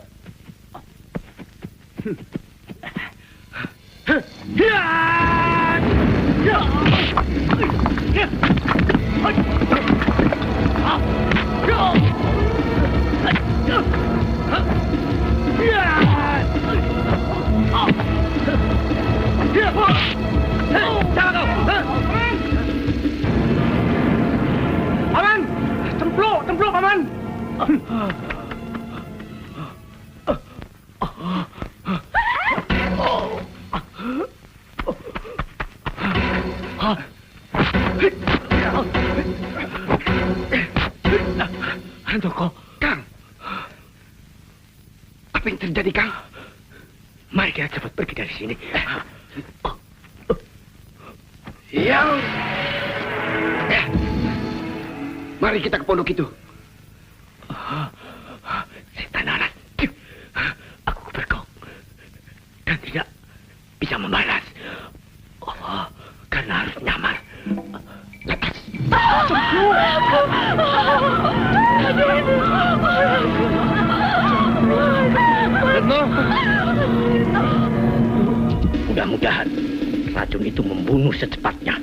Paman! Cempluk, Paman! Handoko, Kang. Apa yang terjadi, Kang? Mari kita cepat pergi dari sini. Yang. Mari kita ke pondok itu. Setan aras. Aku berkong. Dan tidak bisa membalas. Karena harus nyamar. Mudah-mudahan racun itu membunuh secepatnya.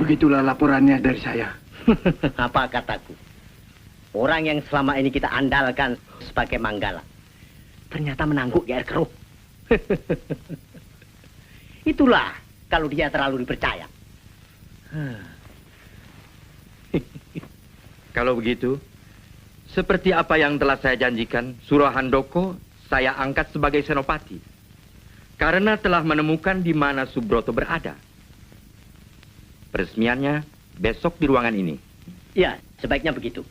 Begitulah laporannya dari saya. Apa kataku? Orang yang selama ini kita andalkan sebagai manggala ternyata menangguk di air keruh. Itulah kalau dia terlalu dipercaya. Kalau begitu, seperti apa yang telah saya janjikan, Suro Handoko saya angkat sebagai senopati. Karena telah menemukan di mana Subroto berada. Peresmiannya besok di ruangan ini. Ya, sebaiknya begitu.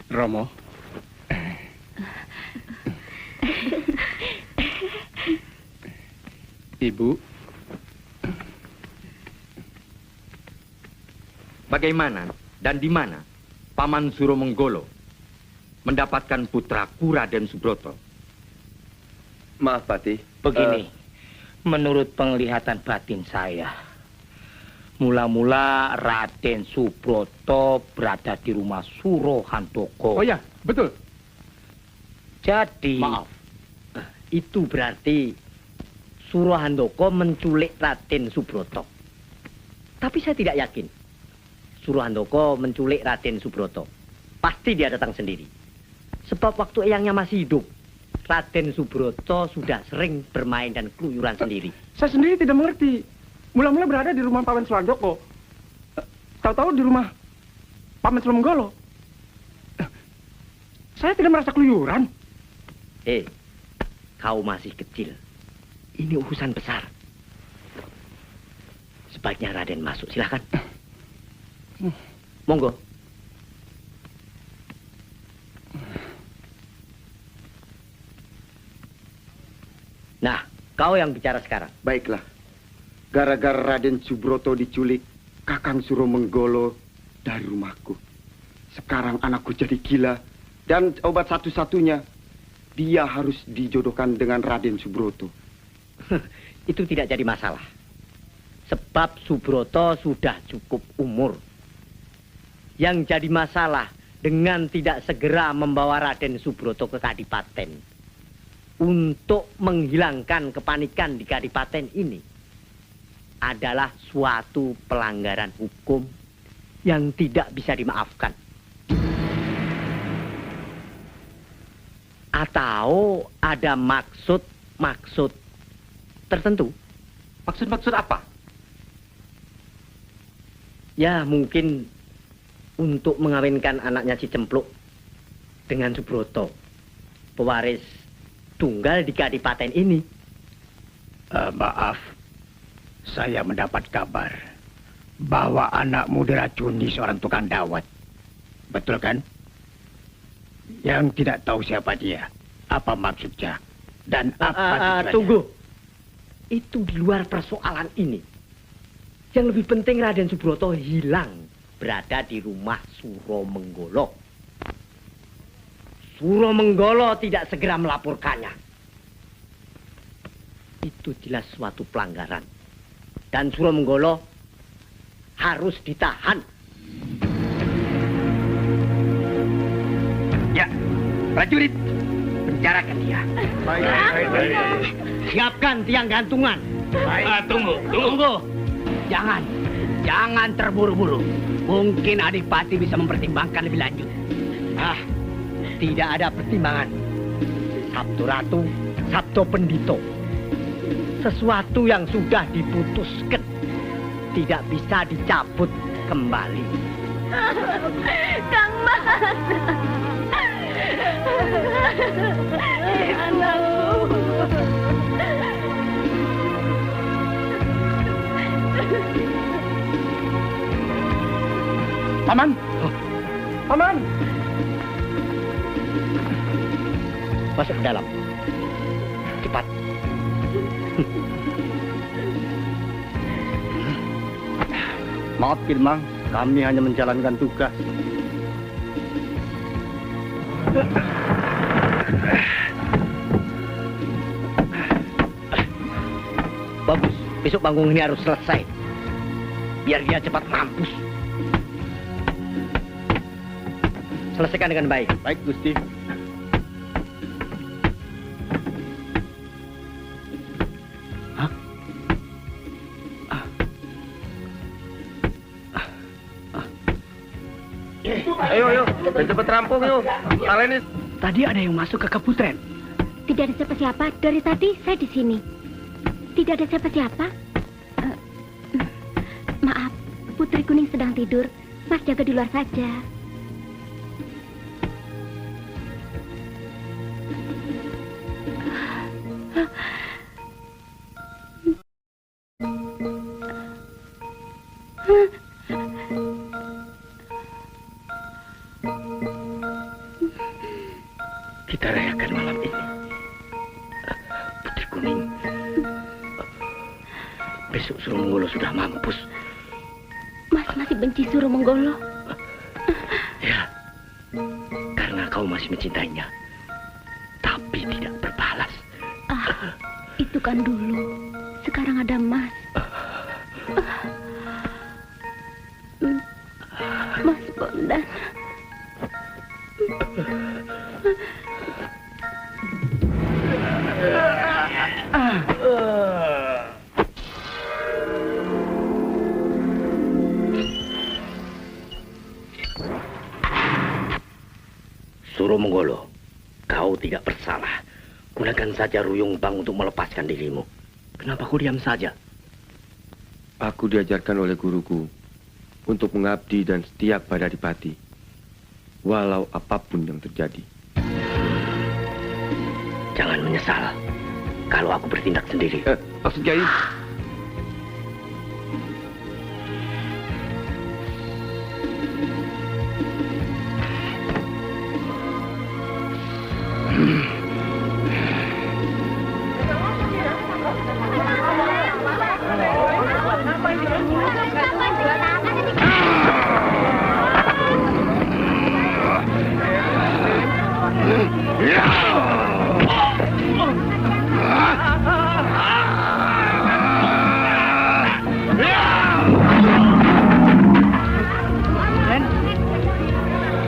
Romo. Ibu. Bagaimana dan di mana Paman Suro Menggolo mendapatkan putraku Raden Subroto? Maaf, Pati. Begini, menurut penglihatan batin saya, mula-mula Raden Subroto berada di rumah Suro Handoko. Oh ya, betul. Jadi, maaf, itu berarti Suro Handoko menculik Raden Subroto. Tapi saya tidak yakin Suro Handoko menculik Raden Subroto. Pasti dia datang sendiri. Sebab waktu eyangnya masih hidup, Raden Subroto sudah sering bermain dan keluyuran sendiri. Saya sendiri tidak mengerti. Mula-mula berada di rumah Paman Suro Handoko. Tahu-tahu di rumah Paman Suro Menggolo. Saya tidak merasa keluyuran. Kau masih kecil. Ini urusan besar. Sebaiknya Raden masuk, silakan. Monggo. Nah, kau yang bicara sekarang. Baiklah. Gara-gara Raden Subroto diculik, Kakang Suro Menggolo dari rumahku. Sekarang anakku jadi gila. Dan obat satu-satunya, dia harus dijodohkan dengan Raden Subroto. Itu tidak jadi masalah. Sebab Subroto sudah cukup umur. Yang jadi masalah dengan tidak segera membawa Raden Subroto ke Kadipaten untuk menghilangkan kepanikan di Kadipaten ini adalah suatu pelanggaran hukum yang tidak bisa dimaafkan. Atau ada maksud tertentu. Maksud apa? Ya mungkin untuk mengawinkan anaknya si Cempluk dengan Subroto, pewaris tunggal di Kadipaten ini. Maaf, saya mendapat kabar bahwa anakmu diracuni seorang tukang dawet. Betul kan? Yang tidak tahu siapa dia, apa maksudnya, dan apa tujuannya. Tunggu. Itu di luar persoalan ini. Yang lebih penting Raden Subroto hilang berada di rumah Suromenggolo. Suromenggolo tidak segera melaporkannya. Itu jelas suatu pelanggaran. Dan Suromenggolo harus ditahan. Ya, prajurit, penjarakan dia. Baik. Siapkan tiang gantungan. Tunggu. Jangan terburu-buru. Mungkin Adipati bisa mempertimbangkan lebih lanjut. Tidak ada pertimbangan. Sabtu Ratu, Sabtu Pendito. Sesuatu yang sudah diputuskan tidak bisa dicabut kembali. Kang Mas. Anakku. Paman! Paman! Masuk ke dalam. Cepat. Maaf, Kilmang. Kami hanya menjalankan tugas. Bagus. Besok panggung ini harus selesai. Biar dia cepat mampus. Selesaikan dengan baik. Baik, Gusti. Ayo, cepat rampung yuk. Kalian Tadi ada yang masuk ke Keputren. Tidak ada siapa-siapa. Dari tadi saya di sini. Tidak ada siapa-siapa. Maaf, Putri Kuning sedang tidur. Mas jaga di luar saja. Kita rayakan malam ini. Putri Kuning. Besok Suromenggolo sudah mampus. Mas masih benci Suromenggolo? Ya, karena kau masih mencintainya. Tapi tidak berbalas. Itu kan dulu. Sekarang ada Mas. Mas Bondan. Suromenggolo, kau tidak bersalah. Gunakan saja Ruyung Bang untuk melepaskan dirimu. Kenapa kau diam saja? Aku diajarkan oleh guruku untuk mengabdi dan setia pada Adipati, walau apapun yang terjadi. Jangan menyesal kalau aku bertindak sendiri. Maksud Kiai?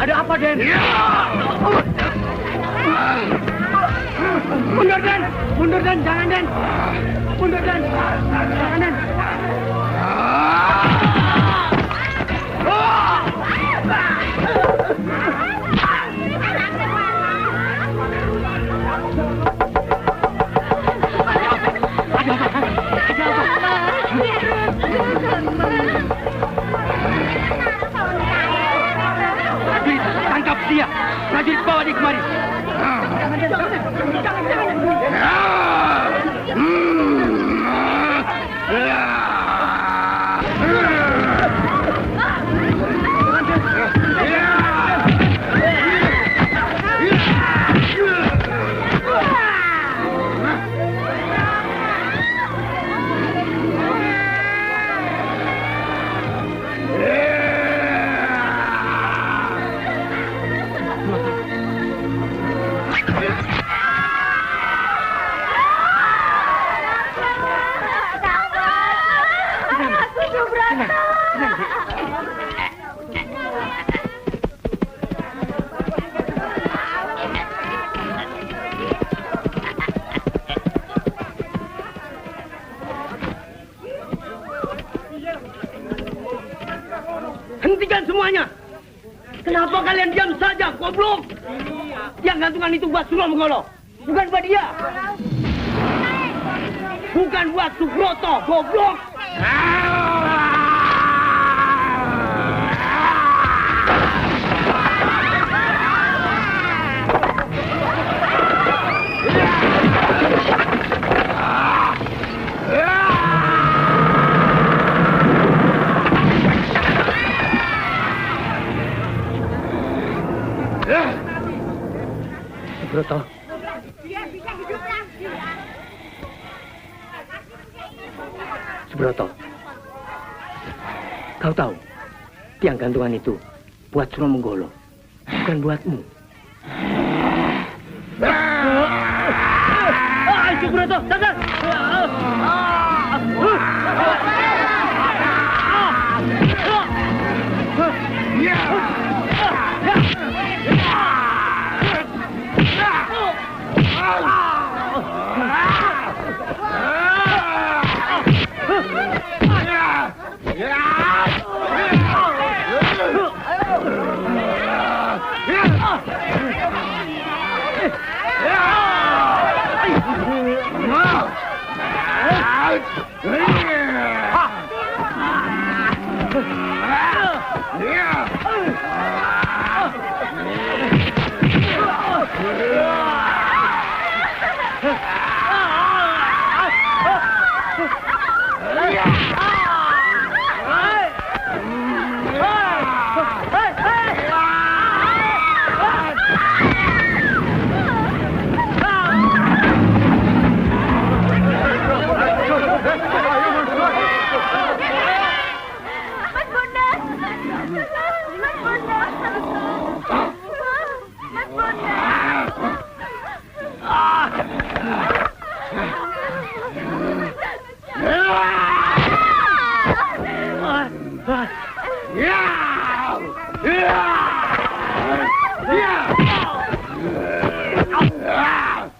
Ada apa, Den? Mundur, Den! Mundur, Den! Jangan, Den! Mundur, Den! Jangan, Den! Tangkap dia! Prajurit, bawa dia kemari! Hentikan semuanya! Kenapa kalian diam saja, goblok? Yang gantungan itu buat Suro Menggolo, bukan buat dia. Bukan buat Subroto, goblok! Subroto. Subroto. Kau tahu, tiang gantungan itu buat Suro Menggolo, bukan buatmu. Subroto, sadar!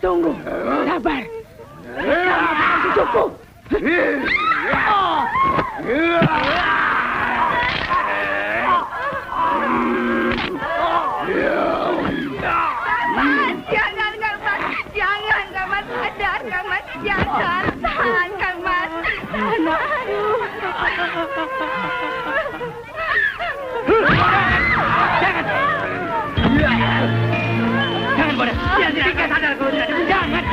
Tunggu, sabar. Cukup. Jangan, Kang Mas. Jangan, Kang Mas. Sadar, Kang Mas. Jangan. Tahan, Kang Mas. Aduh. Jangan, Bodas. Dia tidak sadar kalau tidak. Jangan.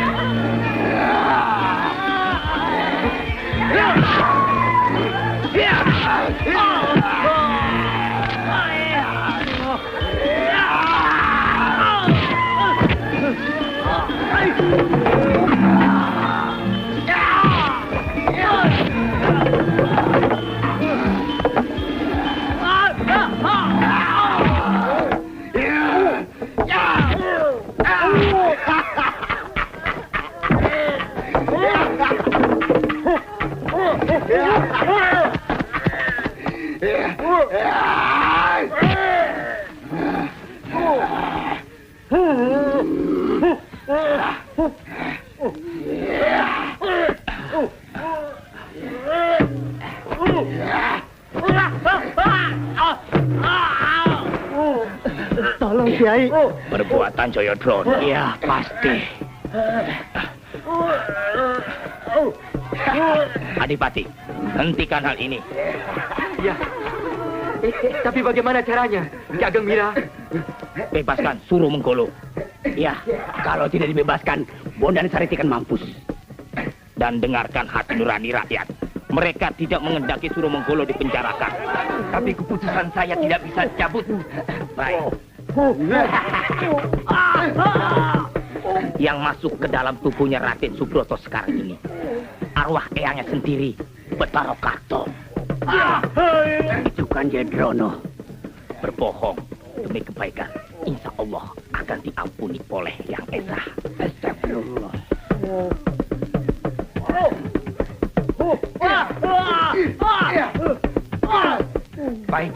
Tolong Kiai. Perbuatan Jayodrono. Ya, pasti. Adipati, hentikan hal ini. Ya. Tapi bagaimana caranya, Ki Ageng Mira? Bebaskan Suro Menggolo. Ya, kalau tidak dibebaskan, Bondan Sariti akan mampus. Dan dengarkan hati nurani rakyat. Mereka tidak mengendaki Suro Menggolo dipenjarakan. Tapi keputusan saya tidak bisa dicabut. Baik. Yang masuk ke dalam tubuhnya Raden Subroto sekarang ini, arwah eyangnya sendiri, Betara Karto. Itu kan Jayodrono. Berbohong demi kebaikan, insya Allah akan diampuni oleh Yang Esa. Astagfirullah. Baik.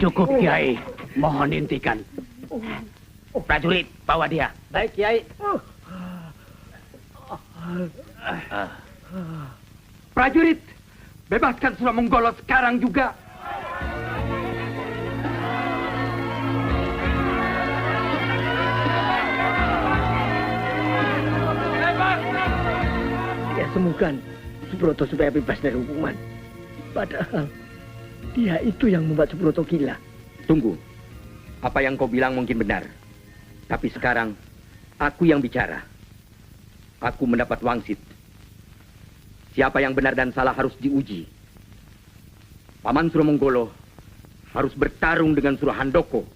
Cukup, Kiai. Mohon hentikan. Prajurit, bawa dia. Baik, Kiai. Prajurit, bebaskan Suro Menggolo sekarang juga. Dia semukan Subroto supaya bebas dari hukuman. Padahal dia itu yang membuat Subroto gila. Tunggu. Apa yang kau bilang mungkin benar. Tapi sekarang, aku yang bicara. Aku mendapat wangsit. Siapa yang benar dan salah harus diuji. Paman Suro Menggolo harus bertarung dengan Suro Handoko.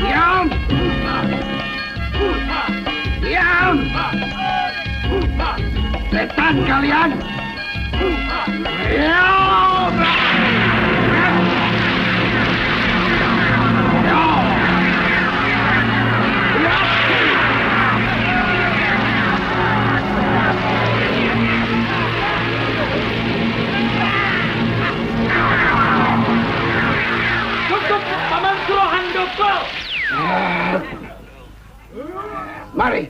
Diam! Diam! Setan kalian! Diam! Untuk Paman Suro Handoko. Mari.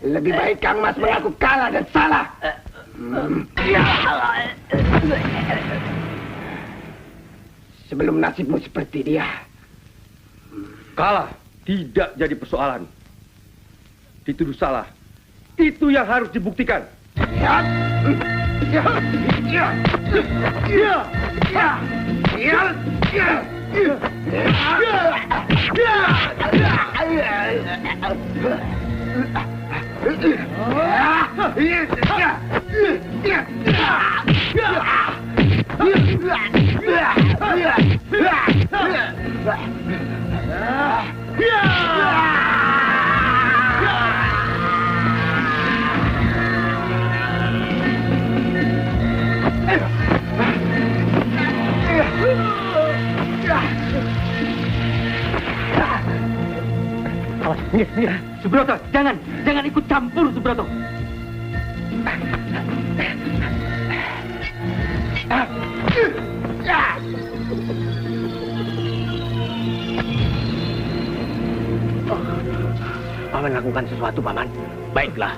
Lebih baik Kang Mas mengaku kalah dan salah. Sebelum nasibmu seperti dia. Kalah tidak jadi persoalan. Dituduh salah. Itu yang harus dibuktikan. Subroto, jangan ikut campur, Subroto. Paman lakukan sesuatu, Paman. Baiklah.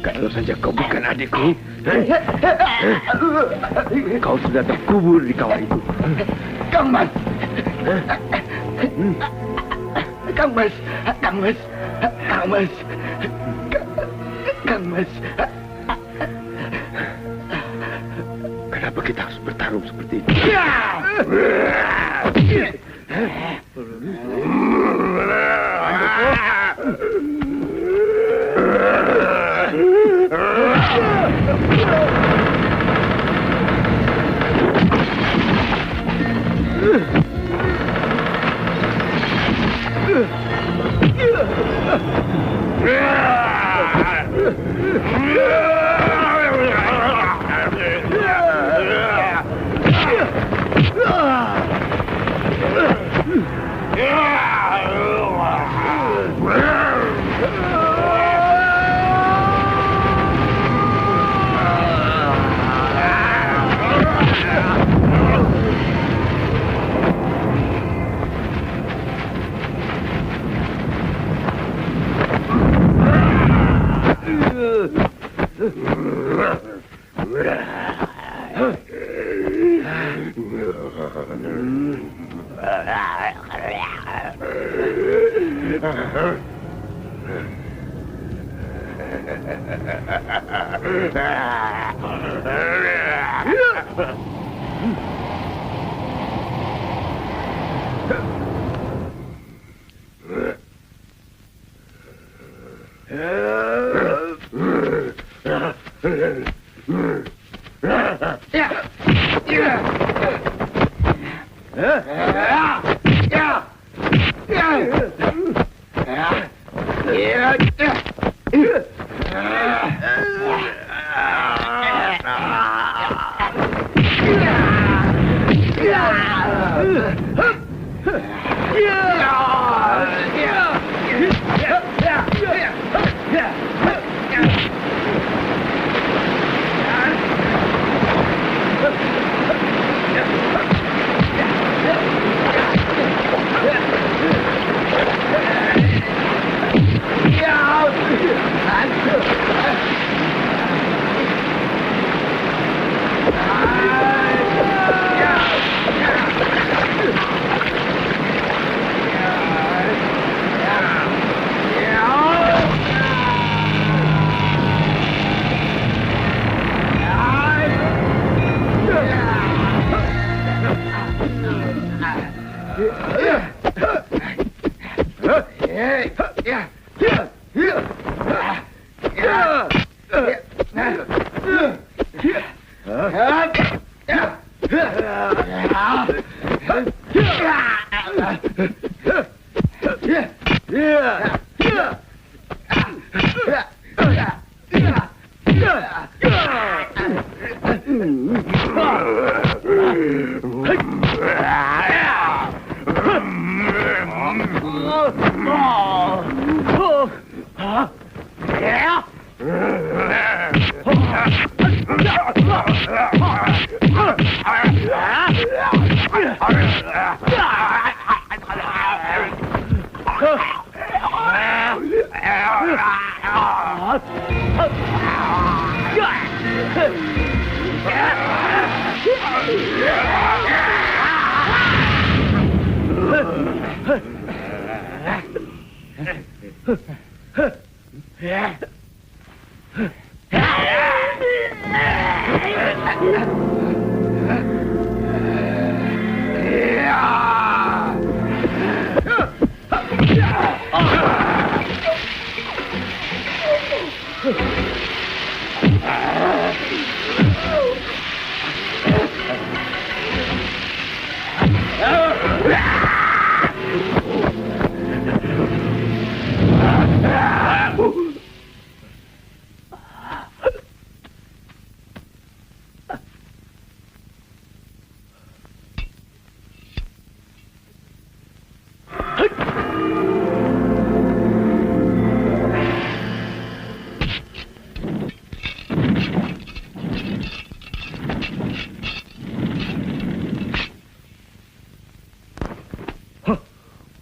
Kalau saja kau bukan adikku, kau sudah terkubur di kawah itu. Kang Mas. Kang Mas. Kang Mas. Kang Mas. Kang Mas. Kenapa kita harus bertarung seperti itu?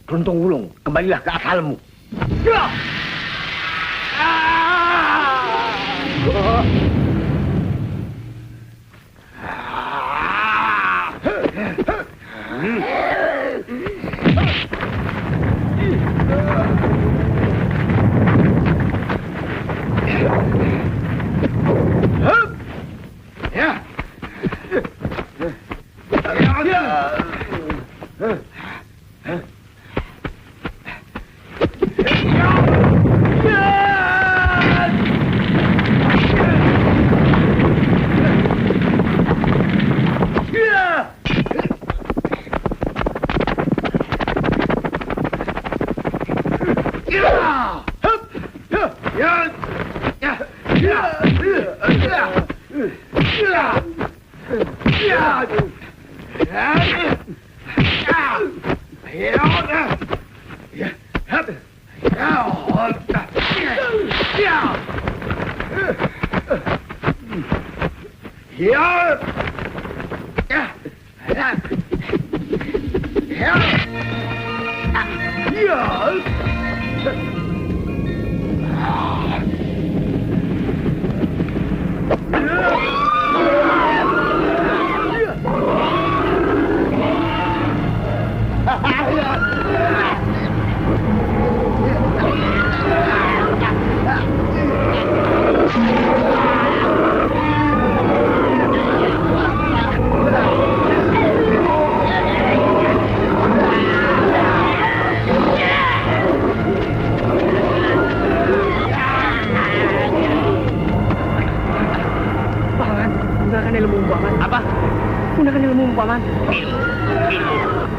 Runtung Wulung, kembalilah ke asalmu.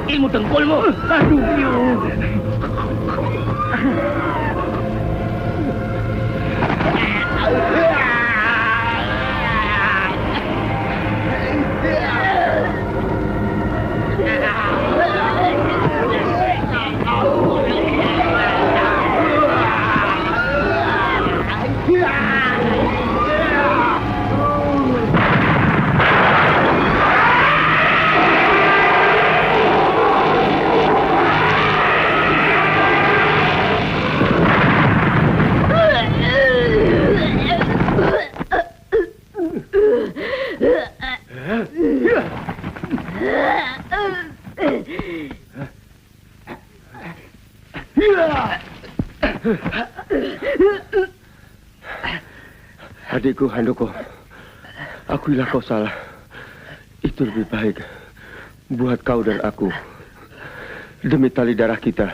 Ilmu dengkulmu. Aduh. Adikku Handoko, akuilah kau salah. Itu lebih baik buat kau dan aku. Demi tali darah kita.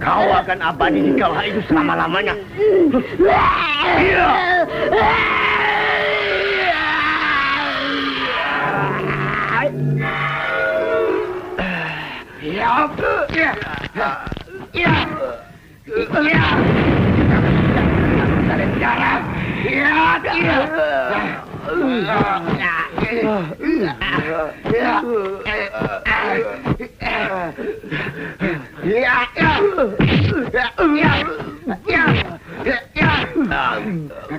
Kau akan abadi di kawah itu selama-lamanya.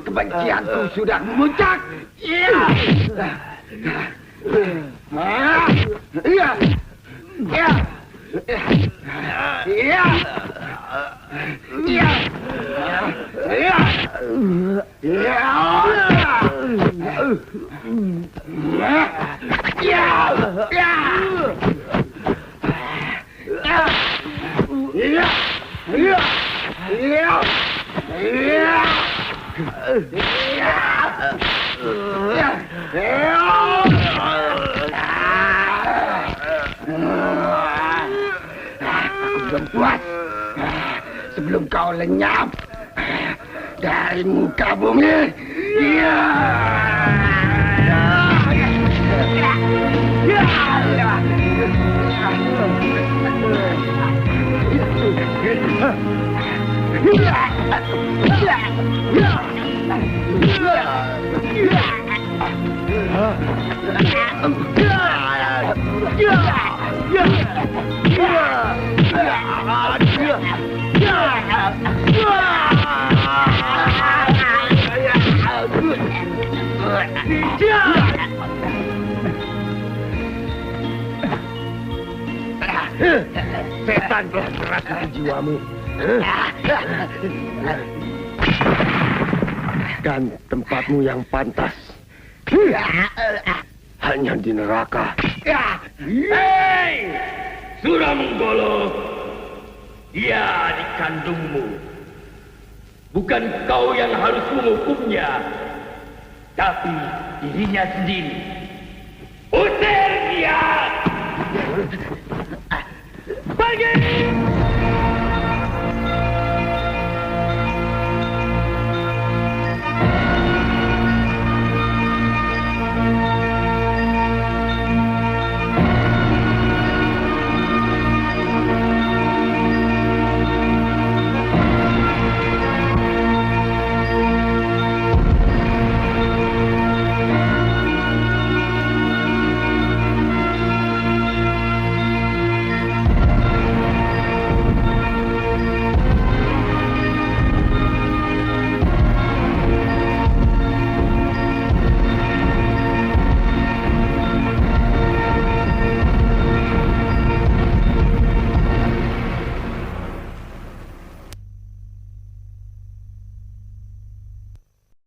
Kebencianku sudah memuncak. Belum puas sebelum kau lenyap dari muka bumi. Setan telah merasuki jiwamu. Dan tempatmu yang pantas hanya di neraka. Hei, Suramenggolo, dia dikandungmu. Bukan kau yang harus menghukumnya, tapi dirinya sendiri. Usir dia! Pergi!